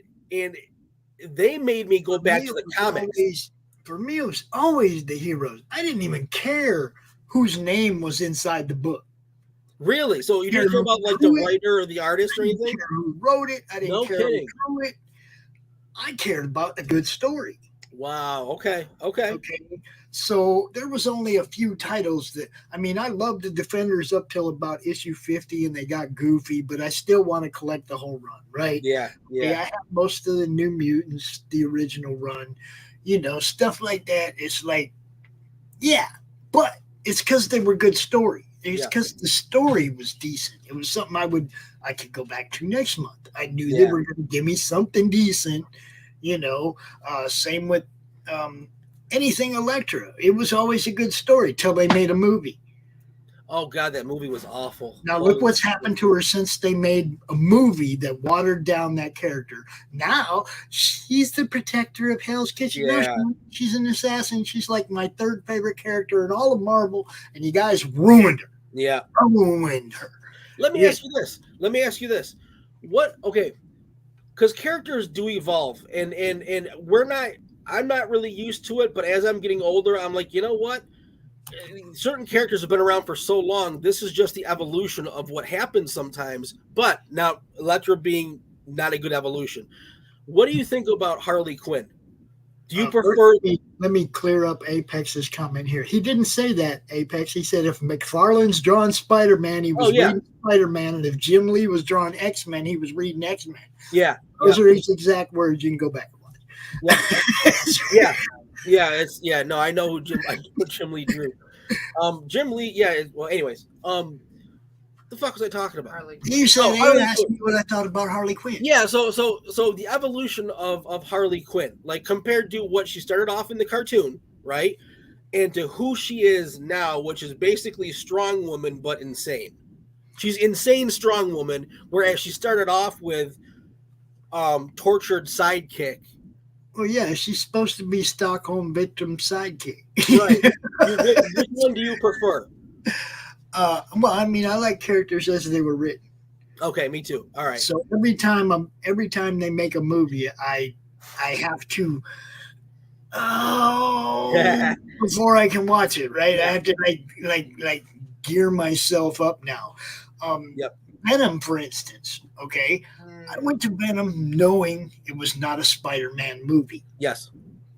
they made me go back to the comics. For me, it was always the heroes. I didn't even care whose name was inside the book. Really? So you didn't care about like the writer or the artist or anything? I didn't care who wrote it. I didn't care who drew it. I cared about a good story. Wow. Okay. So there was only a few titles that, I mean, I loved the Defenders up till about issue 50 and they got goofy, but I still want to collect the whole run, right? Yeah. I have most of the New Mutants, the original run, stuff like that. It's like, yeah, but it's because they were good story. It's because the story was decent. It was something I could go back to next month. I knew they were going to give me something decent, same with anything Elektra. It was always a good story till they made a movie. Oh God, that movie was awful. Now look what's happened to her since they made a movie that watered down that character. Now she's the protector of Hell's Kitchen. Yeah. She's an assassin. She's like my third favorite character in all of Marvel, and you guys ruined her. Yeah, ruined her. Let me ask you this. What? Okay, because characters do evolve, and I'm not really used to it, but as I'm getting older, I'm like, you know what? Certain characters have been around for so long. This is just the evolution of what happens sometimes. But now, Elektra being not a good evolution. What do you think about Harley Quinn? Do you prefer? Let me clear up Apex's comment here. He didn't say that, Apex. He said if McFarlane's drawing Spider-Man, he was reading Spider-Man, and if Jim Lee was drawing X-Men, he was reading X-Men. Yeah, those are his exact words. You can go back and watch. No, I know who Jim Lee drew. Jim Lee, well, anyways, the fuck was I talking about? You said you asked me what I thought about Harley Quinn. Yeah, so the evolution of Harley Quinn, like compared to what she started off in the cartoon, right? And to who she is now, which is basically strong woman but insane. She's insane strong woman, whereas she started off with tortured sidekick. Well, yeah, she's supposed to be Stockholm victim sidekick. Right. Which one do you prefer? Well, I mean, I like characters as they were written. Okay, me too. All right. So every time they make a movie, I have to before I can watch it, right? Yeah. I have to like gear myself up now. Venom, for instance, okay? I went to Venom knowing it was not a Spider-Man movie. Yes.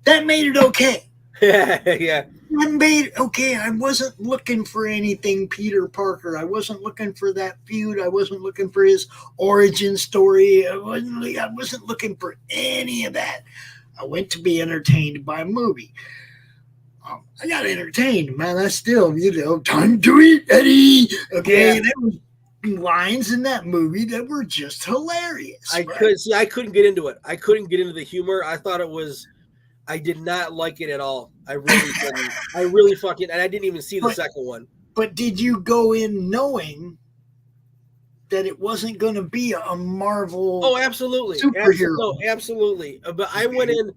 That made it okay. Yeah. That made it okay. I wasn't looking for anything Peter Parker. I wasn't looking for that feud. I wasn't looking for his origin story. I wasn't looking for any of that. I went to be entertained by a movie. I got entertained, man. I still, time to eat, Eddie. Okay, there was lines in that movie that were just hilarious. I couldn't get into it. I couldn't get into the humor. I did not like it at all. I really didn't. And I didn't even see the second one. But did you go in knowing that it wasn't going to be a Marvel? Oh, absolutely, superhero. Absolutely. But I went in.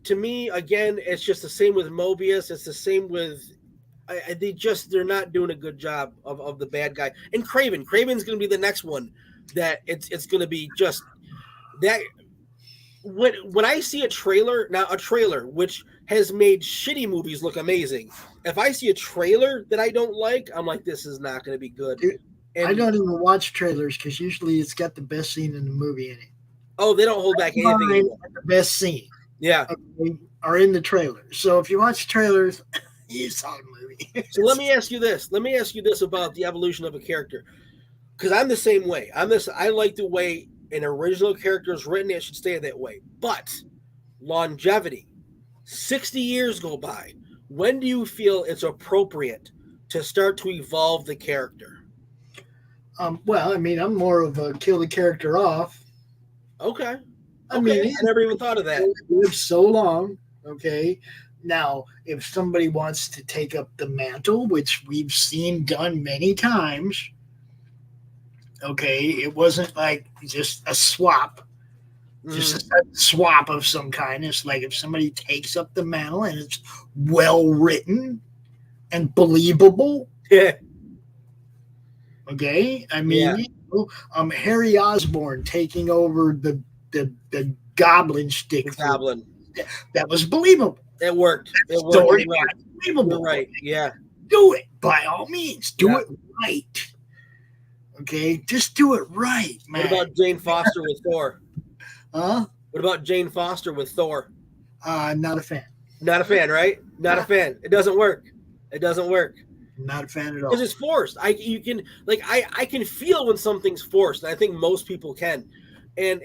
To me, again, it's just the same with Mobius. It's the same with. They're not doing a good job of the bad guy. And Kraven. Kraven's going to be the next one that it's going to be just that. When I see a trailer which has made shitty movies look amazing, if I see a trailer that I don't like, I'm like, this is not going to be good. Dude, I don't even watch trailers because usually it's got the best scene in the movie in it. Oh, they don't hold back anything. The best scene, are in the trailer. So if you watch trailers, you saw the movie. So let me ask you this. Let me ask you this about the evolution of a character, because I'm the same way. I like the way an original character is written. It should stay that way. But longevity, 60 years go by. When do you feel it's appropriate to start to evolve the character? Well, I mean, I'm more of a kill the character off. Okay. I mean, I never even thought of that. Lived so long. Okay. Now, if somebody wants to take up the mantle, which we've seen done many times, okay, it wasn't like just a swap, just a swap of some kind. It's like if somebody takes up the mantle and it's well written, and believable. Yeah. Okay, I mean, Harry Osborn taking over the goblin stick. The goblin. That was believable. It worked. It worked. Story You're right. believable. You're right. Yeah. Do it by all means. Do it right. Okay, just do it right, man. What about Jane Foster with Thor? Huh? What about Jane Foster with Thor? Not a fan. Not a fan, right? Not a fan. It doesn't work. It doesn't work. Not a fan at all. Because it's forced. I can feel when something's forced. And I think most people can. And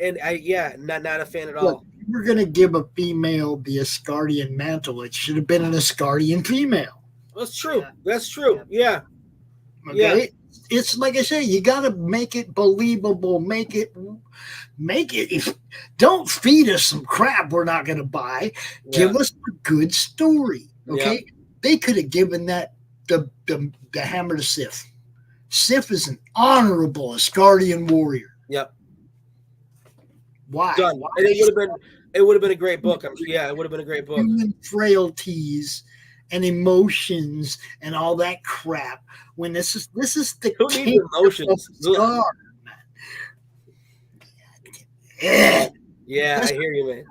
not a fan at all. Look, if we're gonna give a female the Asgardian mantle, it should have been an Asgardian female. That's true. Yeah. That's true. Yeah. Okay. Yeah. It's like I say, you gotta make it believable. Make it. If don't feed us some crap we're not gonna buy. Yeah. Give us a good story. Okay. Yeah. They could have given that the hammer to Sif. Sif is an honorable Asgardian warrior. Yep. Why? Done. Why? And it would have been a great book. It would have been a great book. Human frailties and emotions and all that crap. When this is the who needs emotions? Yeah, I hear you, man.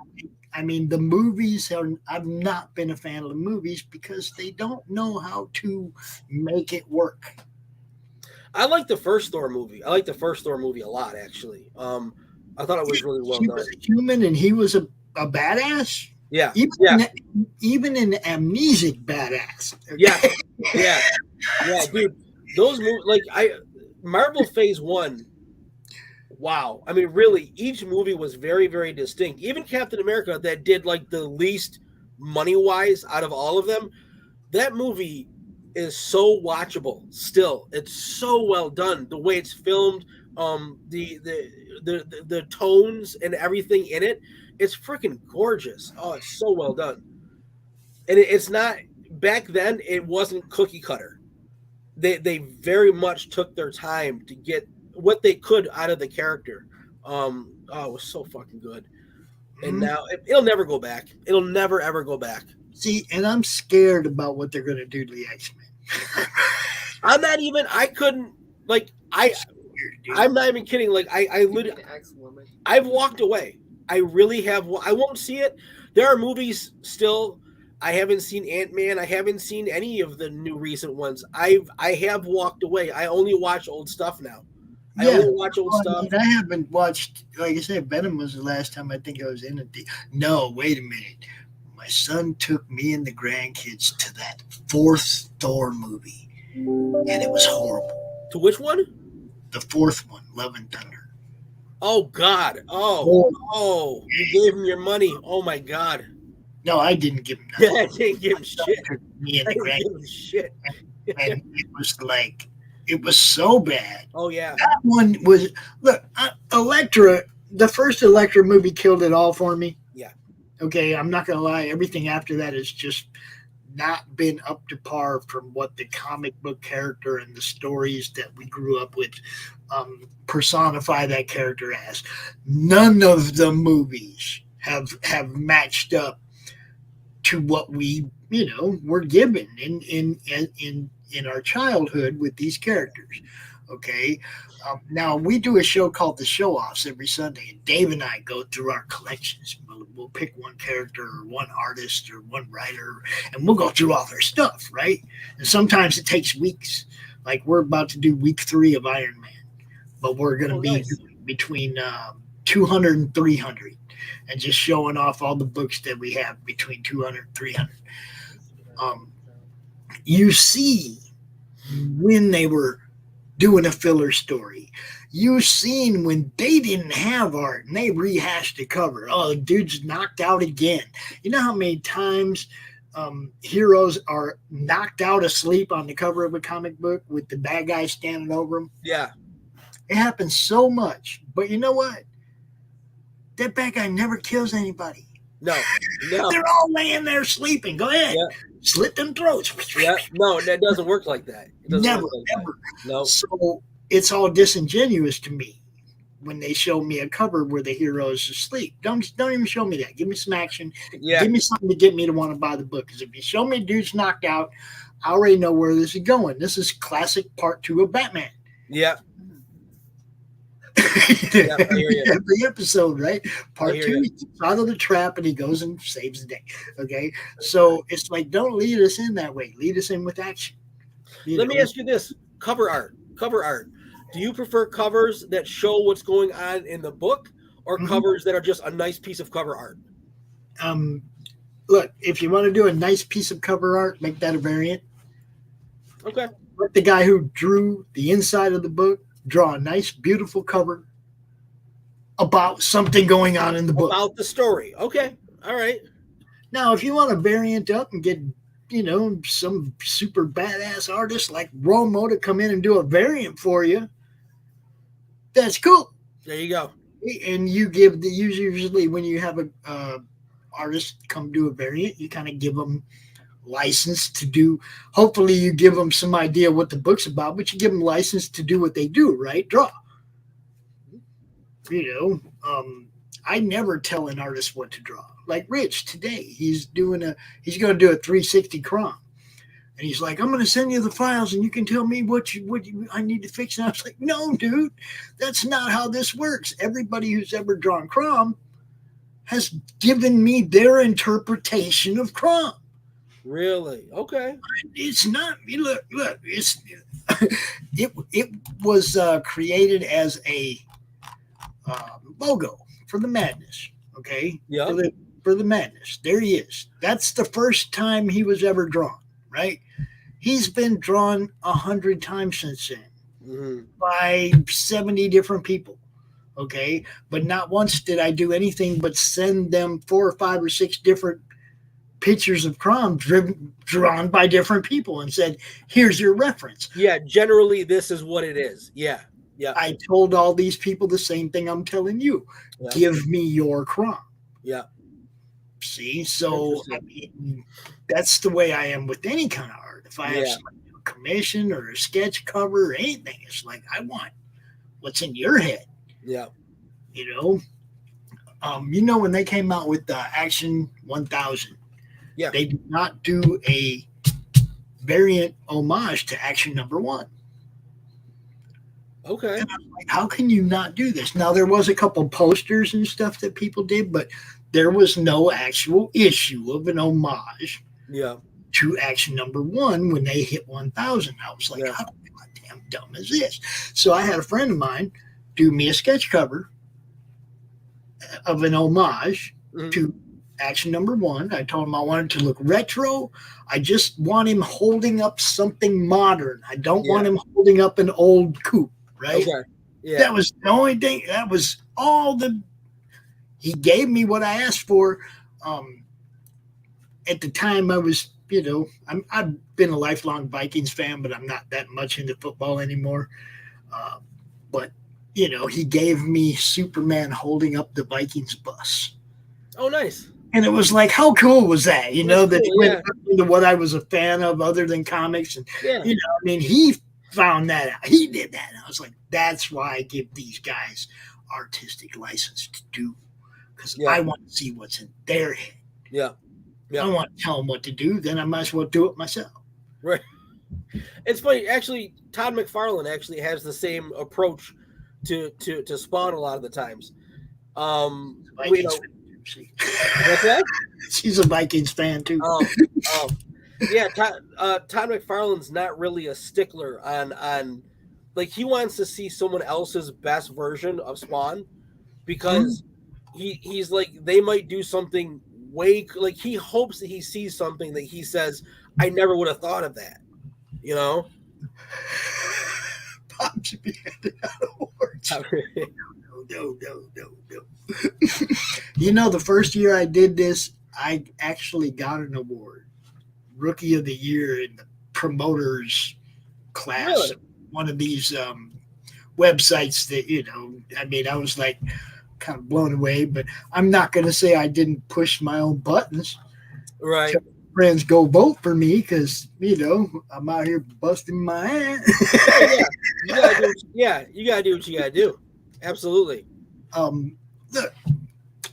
I mean, the movies I've not been a fan of the movies because they don't know how to make it work. I like the first Thor movie. I like the first Thor movie a lot, actually. I thought it was really well done. He was a human and he was a badass. Yeah. Even an amnesic badass. Okay? Yeah, dude. Those movies, Marvel Phase 1. Wow. I mean, really, each movie was very, very distinct. Even Captain America, that did the least money-wise out of all of them, that movie is so watchable still. It's so well done. The way it's filmed, the tones and everything in it, it's freaking gorgeous. Oh, it's so well done. And it's not, back then, it wasn't cookie cutter. They very much took their time to get what they could out of the character. It was so fucking good. And now it'll never go back. It'll never ever go back. See, and I'm scared about what they're gonna do to the X-Men. I'm not even. I couldn't. I'm not even kidding. I literally. I've walked away. I really have. I won't see it. There are movies still. I haven't seen Ant-Man. I haven't seen any of the new recent ones. I have walked away. I only watch old stuff now. I only watch old stuff. I haven't watched, like I said, Venom was the last time I think I was in it. No, wait a minute. My son took me and the grandkids to that fourth Thor movie, and it was horrible. To which one? The fourth one, Love and Thunder. Oh, God. Oh, you gave him your money. Oh, my God. No, I didn't give him nothing. Yeah, I didn't give him shit. Me and the grandkids. Shit. And it was so bad. Oh, yeah. That one was, look, Elektra, the first Elektra movie killed it all for me. Yeah. Okay, I'm not going to lie. Everything after that has just not been up to par from what the comic book character and the stories that we grew up with personify that character as. None of the movies have matched up to what we, were given in our childhood with these characters. Okay. Now we do a show called The Show Offs every Sunday, and Dave and I go through our collections. We'll pick one character or one artist or one writer, and we'll go through all their stuff, right? And sometimes it takes weeks. Like we're about to do week 3 of Iron Man, but we're going to be between 200 and 300 and just showing off all the books that we have between 200 and 300. You see when they were doing a filler story. You've seen when they didn't have art and they rehashed the cover. Oh, the dude's knocked out again. You know how many times heroes are knocked out asleep on the cover of a comic book with the bad guy standing over them? Yeah. It happens so much. But you know what? That bad guy never kills anybody. No. They're all laying there sleeping. Go ahead. Yeah. Slit them throats. Yeah. No, that doesn't work like that. It doesn't never, work like never. That. No. So it's all disingenuous to me when they show me a cover where the hero is asleep. Don't even show me that. Give me some action. Yeah. Give me something to get me to want to buy the book. Because if you show me dude's knocked out, I already know where this is going. This is classic part 2 of Batman. Yeah. Yeah, I hear you. Every episode, right? Part 2, you. he gets out of the trap and he goes and saves the day. Okay. So it's like, don't lead us in that way. Lead us in with action. Let me ask you this. Cover art. Do you prefer covers that show what's going on in the book or covers that are just a nice piece of cover art? Look, if you want to do a nice piece of cover art, make that a variant. Okay. Let the guy who drew the inside of the book draw a nice, beautiful cover about something going on in the book. About the story. Okay. All right. Now, if you want to variant up and get, some super badass artist like Romo to come in and do a variant for you, that's cool. There you go. And you give usually when you have a artist come do a variant, you kind of give them license to do. Hopefully you give them some idea what the book's about, but you give them license to do what they do, right? Draw. I never tell an artist what to draw. Like Rich today, he's going to do a 360 crom. And he's like, I'm going to send you the files and you can tell me what I need to fix. And I was like, no, dude, that's not how this works. Everybody who's ever drawn crom has given me their interpretation of crom. Really? Okay. It's not, look, it's, it was created as a logo for the Madness. Okay. Yeah. For the Madness. There he is. That's the first time he was ever drawn, right? He's been drawn 100 times since then by 70 different people. Okay. But not once did I do anything but send them 4 or 5 or 6 different pictures of crom drawn by different people and said, here's your reference. Yeah. Generally, this is what it is. Yeah. Yeah. I told all these people the same thing I'm telling you. Yeah. Give me your crom. Yeah. See, so I mean, that's the way I am with any kind of art. If I have a commission or a sketch cover or anything, it's like, I want what's in your head. Yeah. When they came out with the Action 1000, they did not do a variant homage to Action number 1. Okay. And I'm like, how can you not do this? Now, there was a couple posters and stuff that people did, but there was no actual issue of an homage to Action number 1 when they hit 1000. I was like, how goddamn dumb is this? So I had a friend of mine do me a sketch cover of an homage to Action number 1. I told him I wanted to look retro. I just want him holding up something modern. I don't want him holding up an old coupe, right? Okay. Yeah. That was the only thing. That was all he gave me what I asked for. At the time I was, I've been a lifelong Vikings fan, but I'm not that much into football anymore. But he gave me Superman holding up the Vikings bus. Oh, nice. And it was like, how cool was that? That he went into what I was a fan of other than comics. And, he found that out. He did that. And I was like, that's why I give these guys artistic license to do. Because I want to see what's in their head. Yeah. I don't want to tell them what to do. Then I might as well do it myself. Right. It's funny. Actually, Todd McFarlane actually has the same approach to Spawn a lot of the times. What's that? She's a Vikings fan too. Yeah, Todd McFarlane's not really a stickler on like he wants to see someone else's best version of Spawn because he's like they might do something like he hopes that he sees something that he says I never would have thought of that. Pop should be handed out awards. No. The first year I did this, I actually got an award, Rookie of the Year in the promoters class. Really? One of these websites that I was like kind of blown away. But I'm not going to say I didn't push my own buttons. Right. Friends go vote for me because I'm out here busting my ass. You gotta do what you gotta do. Absolutely. Look,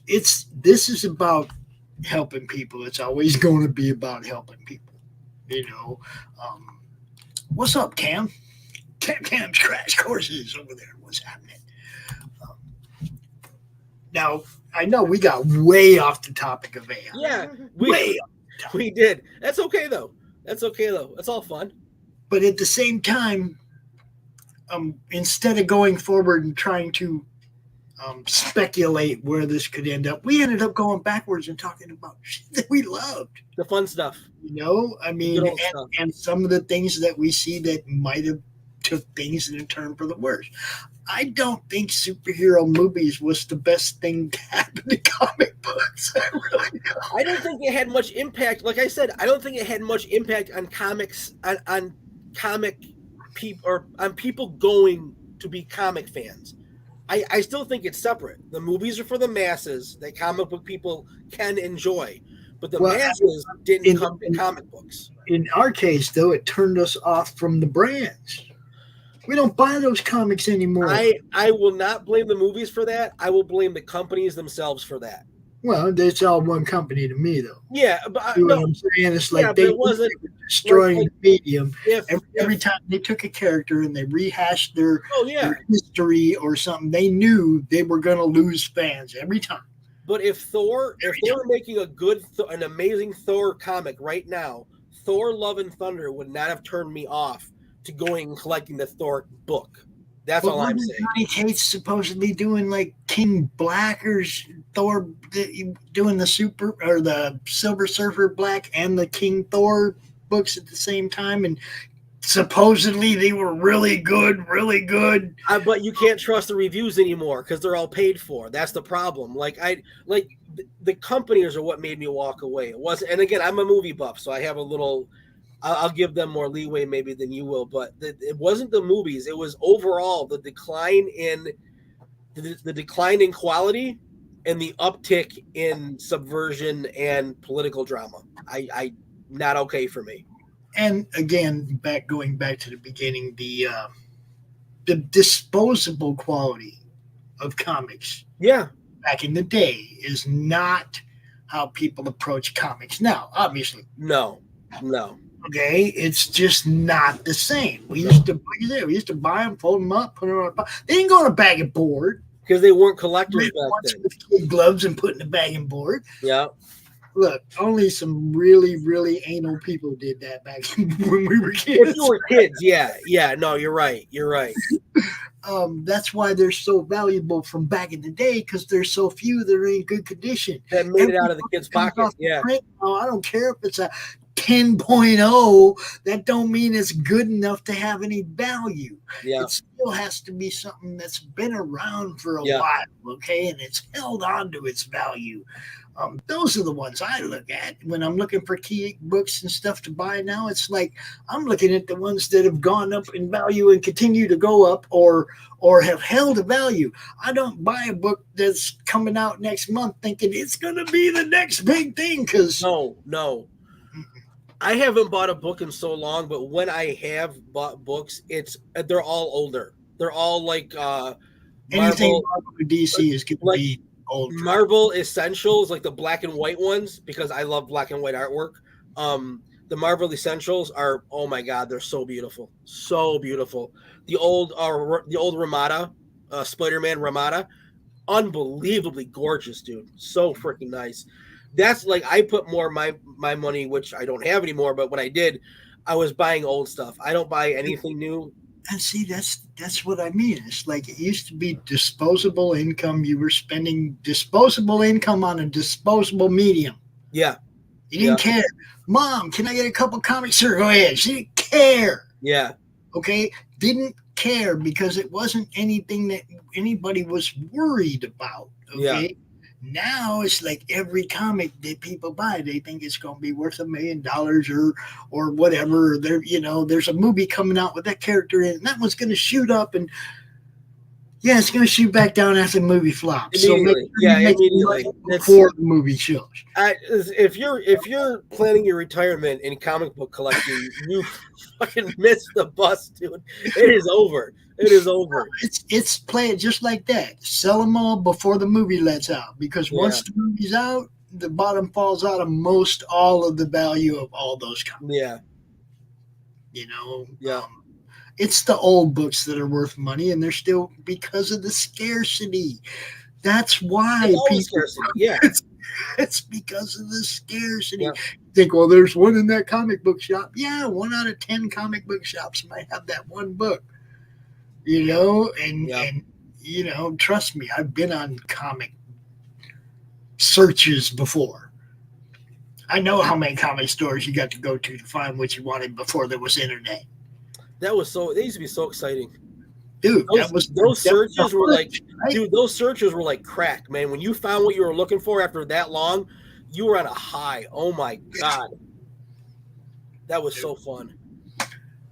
this is about helping people. It's always going to be about helping people. You know, what's up, Cam? Cam's Crash Courses over there. What's happening? Now, I know we got way off the topic of AI. Yeah, we did. That's okay though. That's all fun. But at the same time, instead of going forward and trying to speculate where this could end up, we ended up going backwards and talking about shit that we loved. The fun stuff. You know, I mean, and some of the things that we see that might have took things in a turn for the worse. I don't think superhero movies was the best thing to happen to comic books. I really don't. I don't think it had much impact. Like I said, I don't think it had much impact on comics, on comic people, or on people going to be comic fans. I still think it's separate. The movies are for the masses that comic book people can enjoy, but the masses didn't come to comic books. In our case, though, it turned us off from the brands. We don't buy those comics anymore. I will not blame the movies for that. I will blame the companies themselves for that. Well, it's all one company to me, though. Yeah, but you know what I'm saying? It's like they were destroying the medium. Every time they took a character and they rehashed their history or something, they knew they were going to lose fans every time. But if they were making an amazing Thor comic right now, Thor: Love and Thunder would not have turned me off to going and collecting the Thor book. That's all I'm saying. Johnny Cate's supposedly doing like King Black or Thor, doing the Silver Surfer Black and the King Thor books at the same time, and supposedly they were really good. But you can't trust the reviews anymore because they're all paid for. That's the problem. The companies are what made me walk away. It wasn't. And again, I'm a movie buff, so I have a little. I'll give them more leeway maybe than you will, but it wasn't the movies. It was overall the decline in quality and the uptick in subversion and political drama. I not okay for me. And again, going back to the beginning, the disposable quality of comics. Yeah. Back in the day is not how people approach comics now. Obviously. No. Okay, it's just not the same. We used to buy them, fold them up, put them on a box. They didn't go on a bag and board because they weren't collectors back then. With kid gloves and put in a bag and board. Yeah. Look, only some really, really anal people did that back when we were kids. If you were kids, yeah. No, you're right. That's why they're so valuable from back in the day, because there's so few that are in good condition. That made it out of the kids' pocket. Yeah. I don't care if it's a 10.0, that don't mean it's good enough to have any value. Yeah. It still has to be something that's been around for a while, okay? And it's held on to its value. Those are the ones I look at when I'm looking for key books and stuff to buy now. It's like I'm looking at the ones that have gone up in value and continue to go up or have held a value. I don't buy a book that's coming out next month thinking it's going to be the next big thing. Because no. I haven't bought a book in so long, but when I have bought books, they're all older. They're all like anything Marvel or DC is going to be old. Marvel Essentials, like the black and white ones, because I love black and white artwork. The Marvel Essentials are, oh my God, they're so beautiful, so beautiful. The old Ramada, Spider-Man Ramada, unbelievably gorgeous, dude. So freaking nice. That's like I put more my money, which I don't have anymore, but when I did, I was buying old stuff. I don't buy anything new. And see, that's what I mean. It's like it used to be disposable income. You were spending disposable income on a disposable medium. Yeah. You didn't care. Mom, can I get a couple comics? Sure, go ahead. She didn't care. Yeah. Okay? Didn't care because it wasn't anything that anybody was worried about. Okay? Yeah. Now it's like every comic that people buy, they think it's going to be worth $1 million or whatever. There's a movie coming out with that character in it, and that one's going to shoot up, and it's going to shoot back down after the movie flops. Immediately. Immediately before the movie shows. If you're planning your retirement in comic book collecting, you fucking missed the bus, dude. It is over. It is over. It's playing just like that. Sell them all before the movie lets out, because once the movie's out, the bottom falls out of most all of the value of all those comics. Yeah. You know, Yeah. It's the old books that are worth money, and they're still because of the scarcity. That's why It's always people. scarcity. Yeah. It's because of the scarcity. Yeah. Think, well, there's one in that comic book shop. Yeah, 1 out of 10 comic book shops might have that one book. You know, and you know, trust me, I've been on comic searches before. I know how many comic stores you got to go to find what you wanted before there was internet. They used to be so exciting. Dude, Those searches were like, right? dude, those searches were like crack, man. When you found what you were looking for after that long, you were on a high. Oh my God. That was so fun.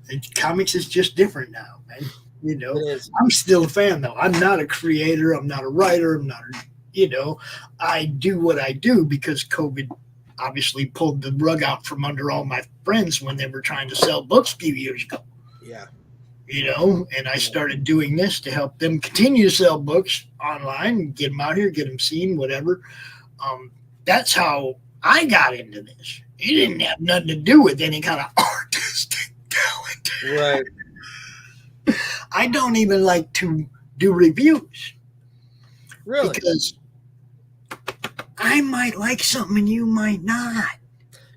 And comics is just different now, man. You know, It is. I'm still a fan though. I'm not a creator. I'm not a writer. I'm not, you know, I do what I do because COVID obviously pulled the rug out from under all my friends when they were trying to sell books a few years ago. Yeah. You know, and I started doing this to help them continue to sell books online, get them out here, get them seen, whatever. That's how I got into this. It didn't have nothing to do with any kind of artistic talent. Right. I don't even like to do reviews. Really? Because I might like something and you might not.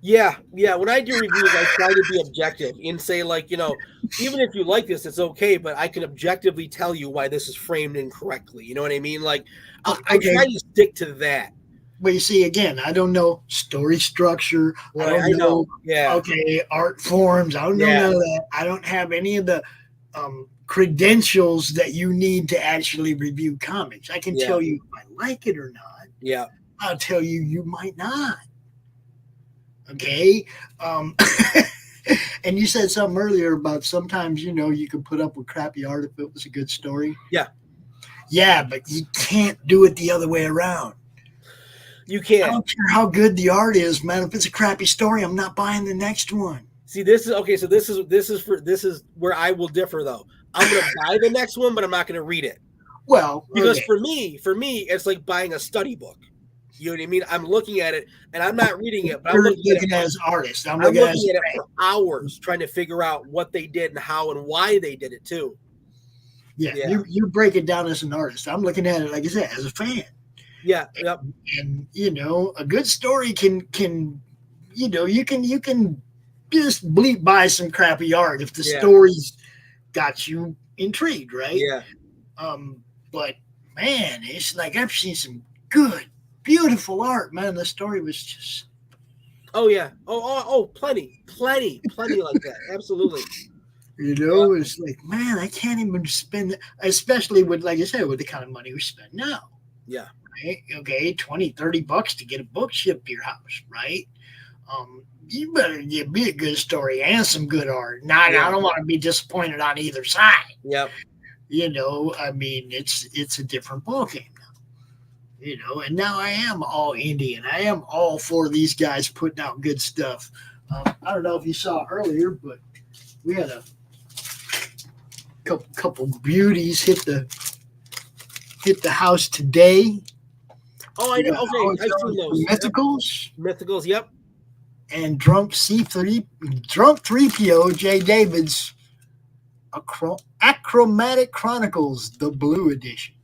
Yeah. When I do reviews, I try to be objective and say, like, you know, even if you like this, it's okay, but I can objectively tell you why this is framed incorrectly. You know what I mean? Like, I try to stick to that. But you see, again, I don't know story structure. Right, I don't know. Yeah. Okay, art forms. I don't know none of that. I don't have any of the credentials that you need to actually review comics. I can tell you if I like it or not. Yeah. I'll tell you you might not. Okay. And you said something earlier about sometimes, you know, you could put up with crappy art if it was a good story. Yeah. Yeah, but you can't do it the other way around. You can't. I don't care how good the art is, man. If it's a crappy story, I'm not buying the next one. See, this is okay. So this is where I will differ, though. I'm going to buy the next one, but I'm not going to read it. Well, because for me, it's like buying a study book. You know what I mean? I'm looking at it and I'm not reading it, but I'm looking at it as an artist. I'm looking at it for hours, trying to figure out what they did and how and why they did it too. Yeah. You break it down as an artist. I'm looking at it, like I said, as a fan. Yeah. Yep. And you know, a good story can you know, you can just bleep by some crappy art if the story's got you intrigued, right? Yeah. But man, it's like I've seen some good, beautiful art, man. The story was just plenty like that. Absolutely. You know, it's like, man, I can't even spend, especially with, like I said, with the kind of money we spend now. Yeah. Right? Okay, $20-$30 to get a book shipped to your house, right? You better give me a good story and some good art. I don't want to be disappointed on either side. Yep. You know, I mean, it's a different ballgame now. You know, and now I am all indie, and I am all for these guys putting out good stuff. I don't know if you saw earlier, but we had a couple beauties hit the house today. Oh, I know. Okay, I've seen those. Mythicals. Yep. And Drunk 3PO J. David's Achromatic Chronicles, the Blue Edition.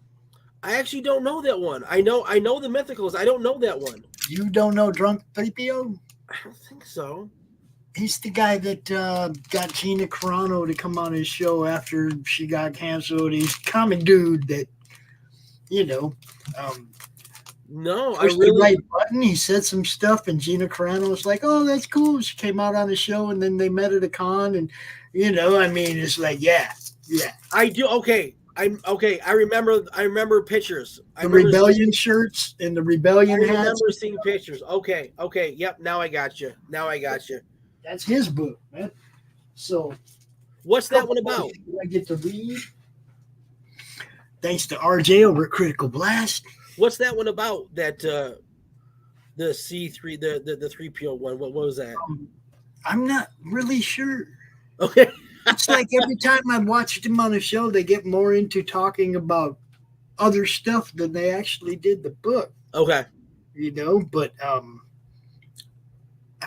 I actually don't know that one. I know the Mythicals. I don't know that one. You don't know Drunk 3PO? I don't think so. He's the guy that got Gina Carano to come on his show after she got canceled. He's a common dude that, you know, no, I pushed really the right button. He said some stuff, and Gina Carano was like, "Oh, that's cool." She came out on the show, and then they met at a con, and you know, I mean, it's like, yeah. I do. Okay, I'm okay. I remember pictures. The Rebellion shirts and the Rebellion hats. I remember seeing pictures. Okay. Yep. Now I got you. That's his book, man. So, what's that one about? I get to read. Thanks to RJ over at Critical Blast. What's that one about? That the C3, the 3PO one. What was that? I'm not really sure. Okay. It's like every time I watched him on a show, they get more into talking about other stuff than they actually did the book. Okay. You know, but I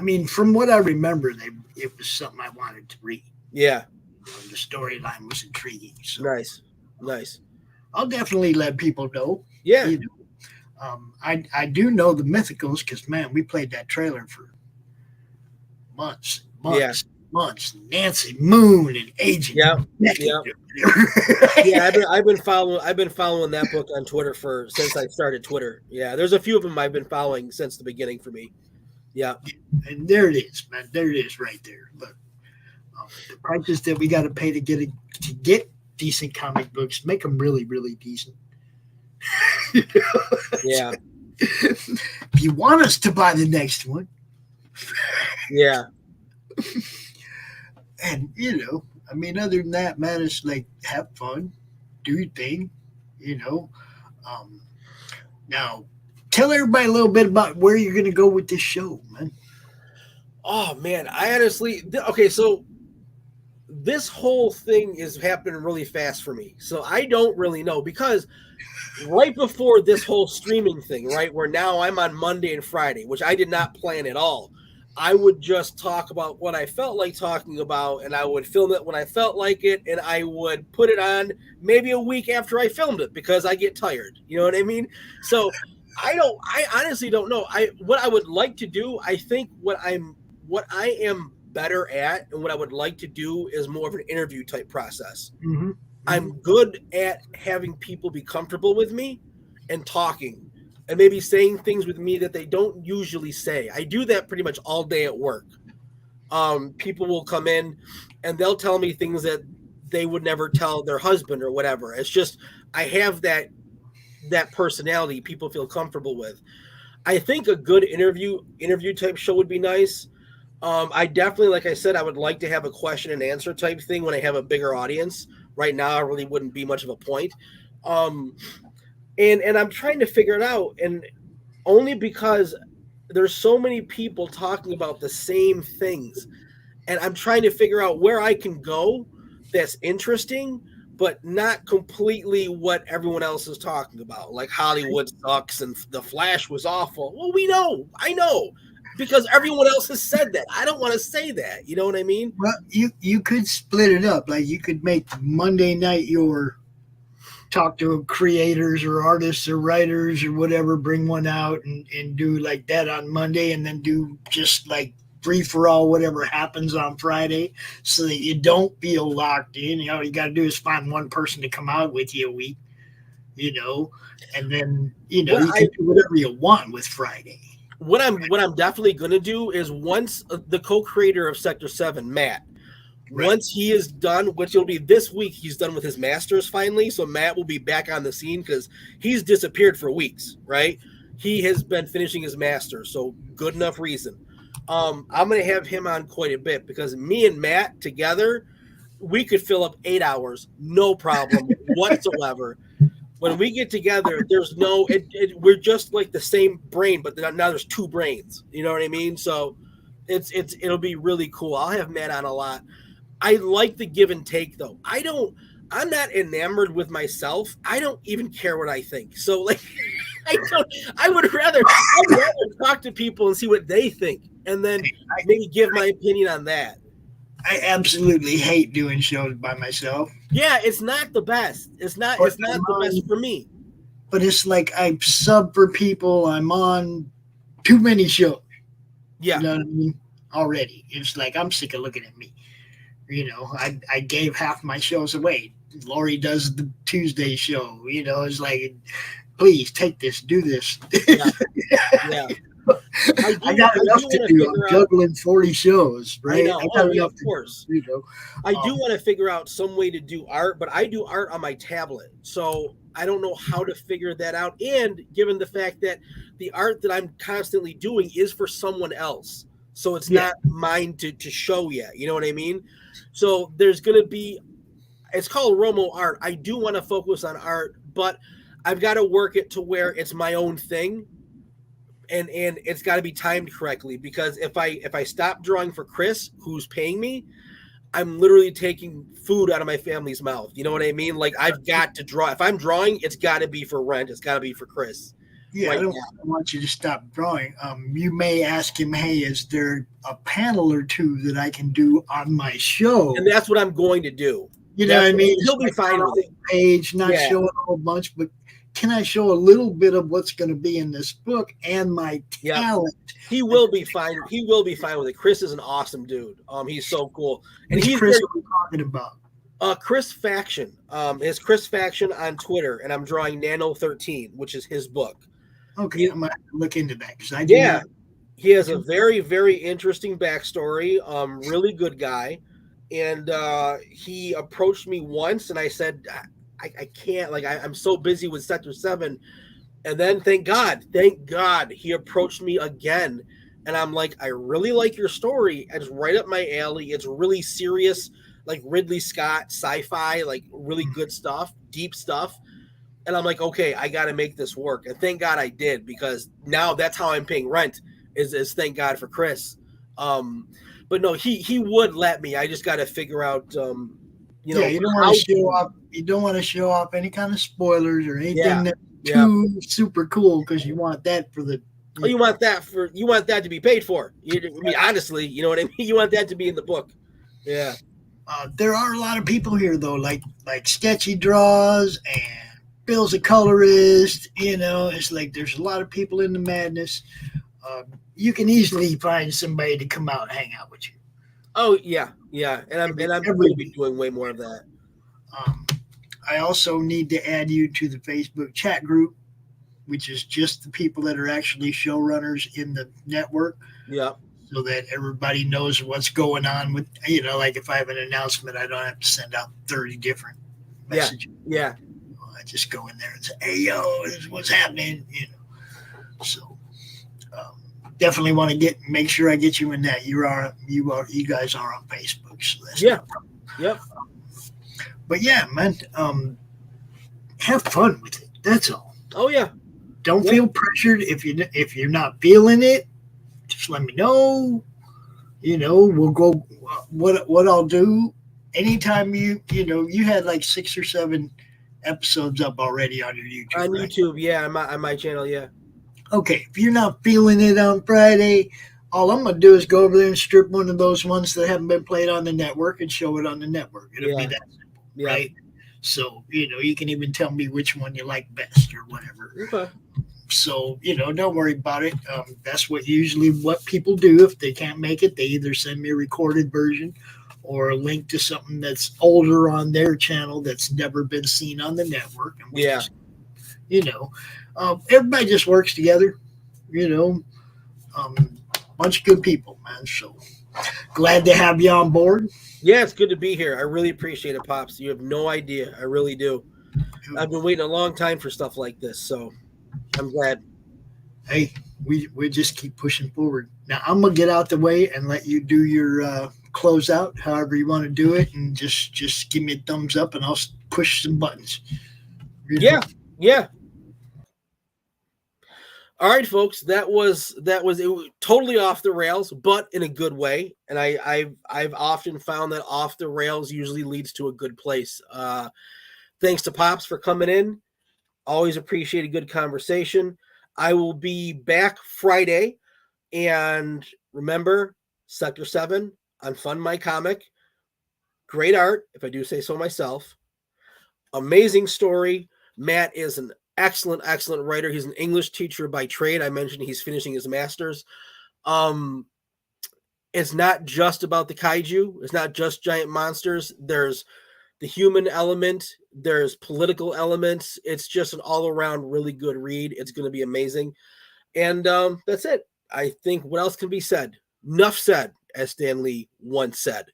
mean, from what I remember, it was something I wanted to read. Yeah. The storyline was intriguing. So Nice. I'll definitely let people know. Yeah. You know, I do know the Mythicals because, man, we played that trailer for months. Nancy Moon and Agent. Yeah. Yeah. Yeah, I've been following that book on Twitter since I started Twitter. Yeah, there's a few of them I've been following since the beginning for me. Yeah. And there it is, man. There it is right there. But the prices that we got to pay to get decent comic books, make them really, really decent. Yeah. If you want us to buy the next one. Yeah. And, you know, I mean, other than that, man, it's like, have fun, do your thing, you know. Now, tell everybody a little bit about where you're going to go with this show, man. Oh, man, I honestly, okay, so this whole thing is happening really fast for me. So I don't really know, because right before this whole streaming thing, right, where now I'm on Monday and Friday, which I did not plan at all. I would just talk about what I felt like talking about, and I would film it when I felt like it, and I would put it on maybe a week after I filmed it because I get tired. You know what I mean? So I honestly don't know. What I would like to do, I think what I am better at and what I would like to do is more of an interview type process. Mm-hmm. I'm good at having people be comfortable with me and talking and maybe saying things with me that they don't usually say. I do that pretty much all day at work. People will come in and they'll tell me things that they would never tell their husband or whatever. It's just, I have that personality people feel comfortable with. I think a good interview type show would be nice. I definitely, like I said, I would like to have a question and answer type thing when I have a bigger audience. Right now, it really wouldn't be much of a point. And I'm trying to figure it out, and only because there's so many people talking about the same things, and I'm trying to figure out where I can go that's interesting, but not completely what everyone else is talking about. Like Hollywood sucks and The Flash was awful. Well, I know, because everyone else has said that. I don't want to say that. You know what I mean? Well, you could split it up. Like, you could make Monday night your talk to creators or artists or writers or whatever, bring one out and do like that on Monday, and then do just like free for all, whatever happens on Friday, so that you don't feel locked in. You know, you got to do is find one person to come out with you a week, you know, and then, you know, you can do whatever you want with Friday. What I'm definitely going to do is, once the co-creator of Sector 7, Matt, right, once he is done, which will be this week, he's done with his masters finally. So Matt will be back on the scene because he's disappeared for weeks, right? He has been finishing his masters. So good enough reason. I'm going to have him on quite a bit, because me and Matt together, we could fill up 8 hours, no problem whatsoever. When we get together, there's no, we're just like the same brain, but now there's two brains. You know what I mean? So it'll be really cool. I'll have Matt on a lot. I like the give and take, though. I'm not enamored with myself. I don't even care what I think. So, like, I would rather talk to people and see what they think, and then maybe give my opinion on that. I absolutely hate doing shows by myself. Yeah, it's not the best. It's not the best for me. But it's like I sub for people. I'm on too many shows. Yeah. You know what I mean? Already. It's like, I'm sick of looking at me. You know, I gave half my shows away. Laurie does the Tuesday show. You know, it's like, please take this, do this. Yeah. I got enough to do. I'm juggling 40 shows, right? I got enough, of course. You know, I do want to figure out some way to do art, but I do art on my tablet. So I don't know how to figure that out. And given the fact that the art that I'm constantly doing is for someone else, so it's not mine to show yet. You know what I mean? So there's going to be, it's called RomoArt. I do want to focus on art, but I've got to work it to where it's my own thing. And it's got to be timed correctly, because if I stop drawing for Chris, who's paying me, I'm literally taking food out of my family's mouth. You know what I mean? Like, I've got to draw. If I'm drawing, it's got to be for rent. It's got to be for Chris. Yeah, right I don't want you to stop drawing. You may ask him, hey, is there a panel or two that I can do on my show? And that's what I'm going to do. You know what I mean? He'll be fine with it. Page, not showing a whole bunch, but can I show a little bit of what's going to be in this book and my talent? He will be fine. He will be fine with it. Chris is an awesome dude. He's so cool. And he's Chris talking about. Chris Faction. His Chris Faction on Twitter, and I'm drawing Nano 13, which is his book. Okay, I'm gonna look into that because he has a very, very interesting backstory. Really good guy, and he approached me once, and I said, I can't. Like I'm so busy with Sector 7, and then thank God, he approached me again, and I'm like, I really like your story. It's right up my alley. It's really serious, like Ridley Scott sci-fi, like really good stuff, deep stuff. And I'm like, okay, I got to make this work. And thank God I did, because now that's how I'm paying rent is thank God for Chris. But no, he would let me. I just got to figure out, you don't want to show off. You don't want to show off any kind of spoilers or anything that's too super cool, because you want that for the. Oh, you want that to be paid for. Honestly, you know what I mean. You want that to be in the book. Yeah. There are a lot of people here though, like Sketchy Draws and Bill's a colorist. It's like there's a lot of people in the madness. You can easily find somebody to come out and hang out with you. Oh yeah, and I'm going to be doing way more of that. I also need to add you to the Facebook chat group, which is just the people that are actually showrunners in the network. Yeah. So that everybody knows what's going on with, like if I have an announcement, I don't have to send out 30 different messages. Yeah. I just go in there and say, hey, yo, this is what's happening, So definitely want to make sure I get you in that. You guys are on Facebook. So that's no problem. Yep. But yeah, man, have fun with it. That's all. Oh yeah. Don't feel pressured. If you're not feeling it, just let me know. We'll go. What I'll do anytime you had like 6 or 7 episodes up already on your YouTube. On YouTube, yeah, on my channel, yeah. Okay, if you're not feeling it on Friday, all I'm gonna do is go over there and strip one of those ones that haven't been played on the network and show it on the network. It'll be that simple, right? So you can even tell me which one you like best or whatever. Okay. So, don't worry about it. That's what people do. If they can't make it, they either send me a recorded version or a link to something that's older on their channel that's never been seen on the network. Yeah. Everybody just works together, bunch of good people, man. So glad to have you on board. Yeah, it's good to be here. I really appreciate it, Pops. You have no idea. I really do. I've been waiting a long time for stuff like this, so I'm glad. Hey, we just keep pushing forward. Now I'm gonna get out the way and let you do your close out, however you want to do it, and just give me a thumbs up, and I'll push some buttons. Yeah. All right, folks. That was it, totally off the rails, but in a good way. And I've often found that off the rails usually leads to a good place. Thanks to Pops for coming in. Always appreciate a good conversation. I will be back Friday. And remember, Sector 7 on Fund My Comic. Great art, if I do say so myself. Amazing story. Matt is an excellent writer. He's an English teacher by trade. I mentioned he's finishing his master's. It's not just about the kaiju. It's not just giant monsters. There's the human element. There's political elements. It's just an all-around really good read. It's going to be amazing. And that's it. I think what else can be said? Enough said, as Stan Lee once said.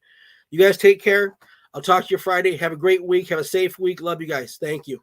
You guys take care. I'll talk to you Friday. Have a great week. Have a safe week. Love you guys. Thank you.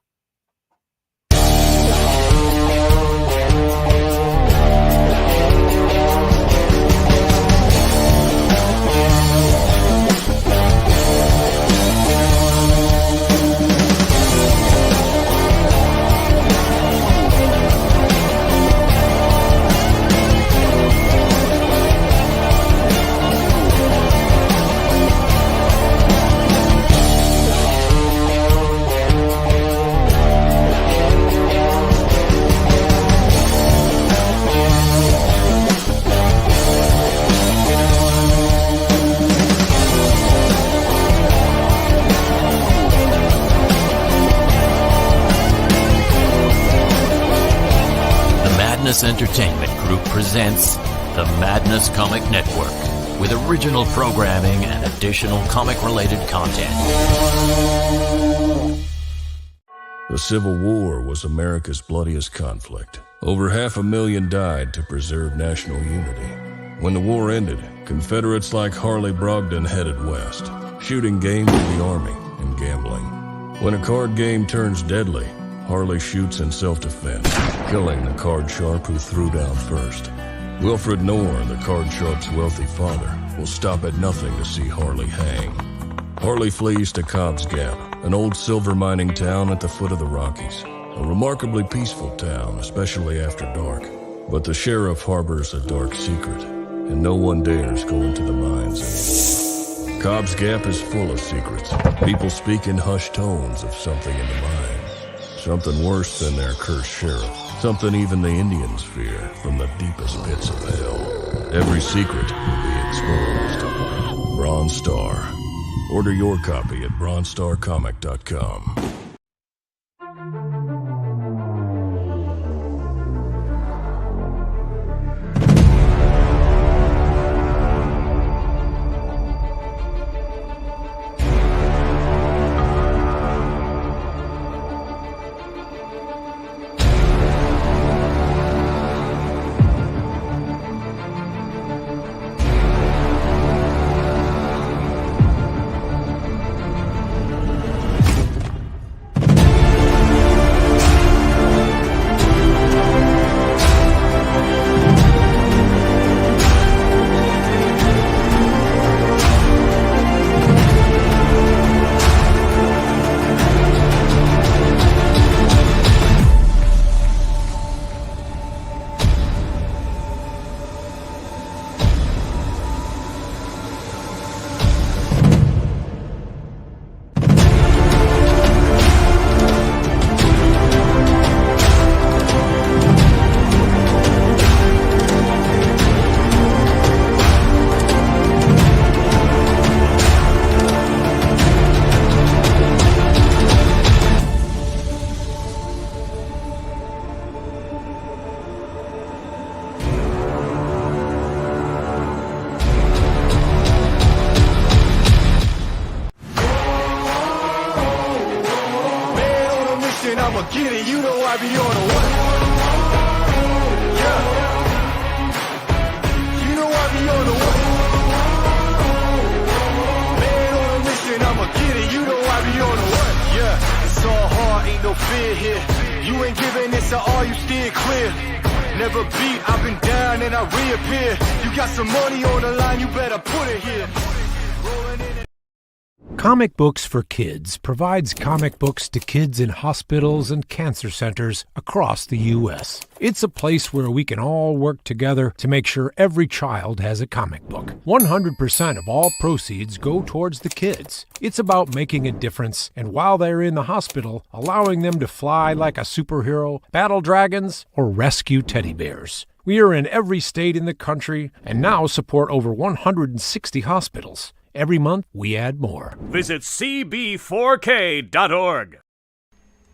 Madness Entertainment Group presents the Madness Comic Network, with original programming and additional comic-related content. The Civil War was America's bloodiest conflict. Over 500,000 died to preserve national unity. When the war ended, Confederates like Harley Brogdon headed west, shooting game for the Army and gambling. When a card game turns deadly, Harley shoots in self-defense, killing the card sharp who threw down first. Wilfred Knorr, the card sharp's wealthy father, will stop at nothing to see Harley hang. Harley flees to Cobb's Gap, an old silver mining town at the foot of the Rockies. A remarkably peaceful town, especially after dark. But the sheriff harbors a dark secret, and no one dares go into the mines anymore. Cobb's Gap is full of secrets. People speak in hushed tones of something in the mine. Something worse than their cursed sheriff. Something even the Indians fear from the deepest pits of hell. Every secret will be exposed. Bronze Star. Order your copy at bronzestarcomic.com. Comic Books for Kids provides comic books to kids in hospitals and cancer centers across the U.S. It's a place where we can all work together to make sure every child has a comic book. 100% of all proceeds go towards the kids. It's about making a difference, and while they're in the hospital, allowing them to fly like a superhero, battle dragons, or rescue teddy bears. We are in every state in the country and now support over 160 hospitals. Every month, we add more. Visit cb4k.org.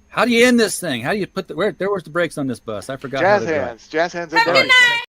How do you end this thing? How do you put the... Where's the brakes on this bus? I forgot Jazz how to hands. Jazz hands are Have a good night.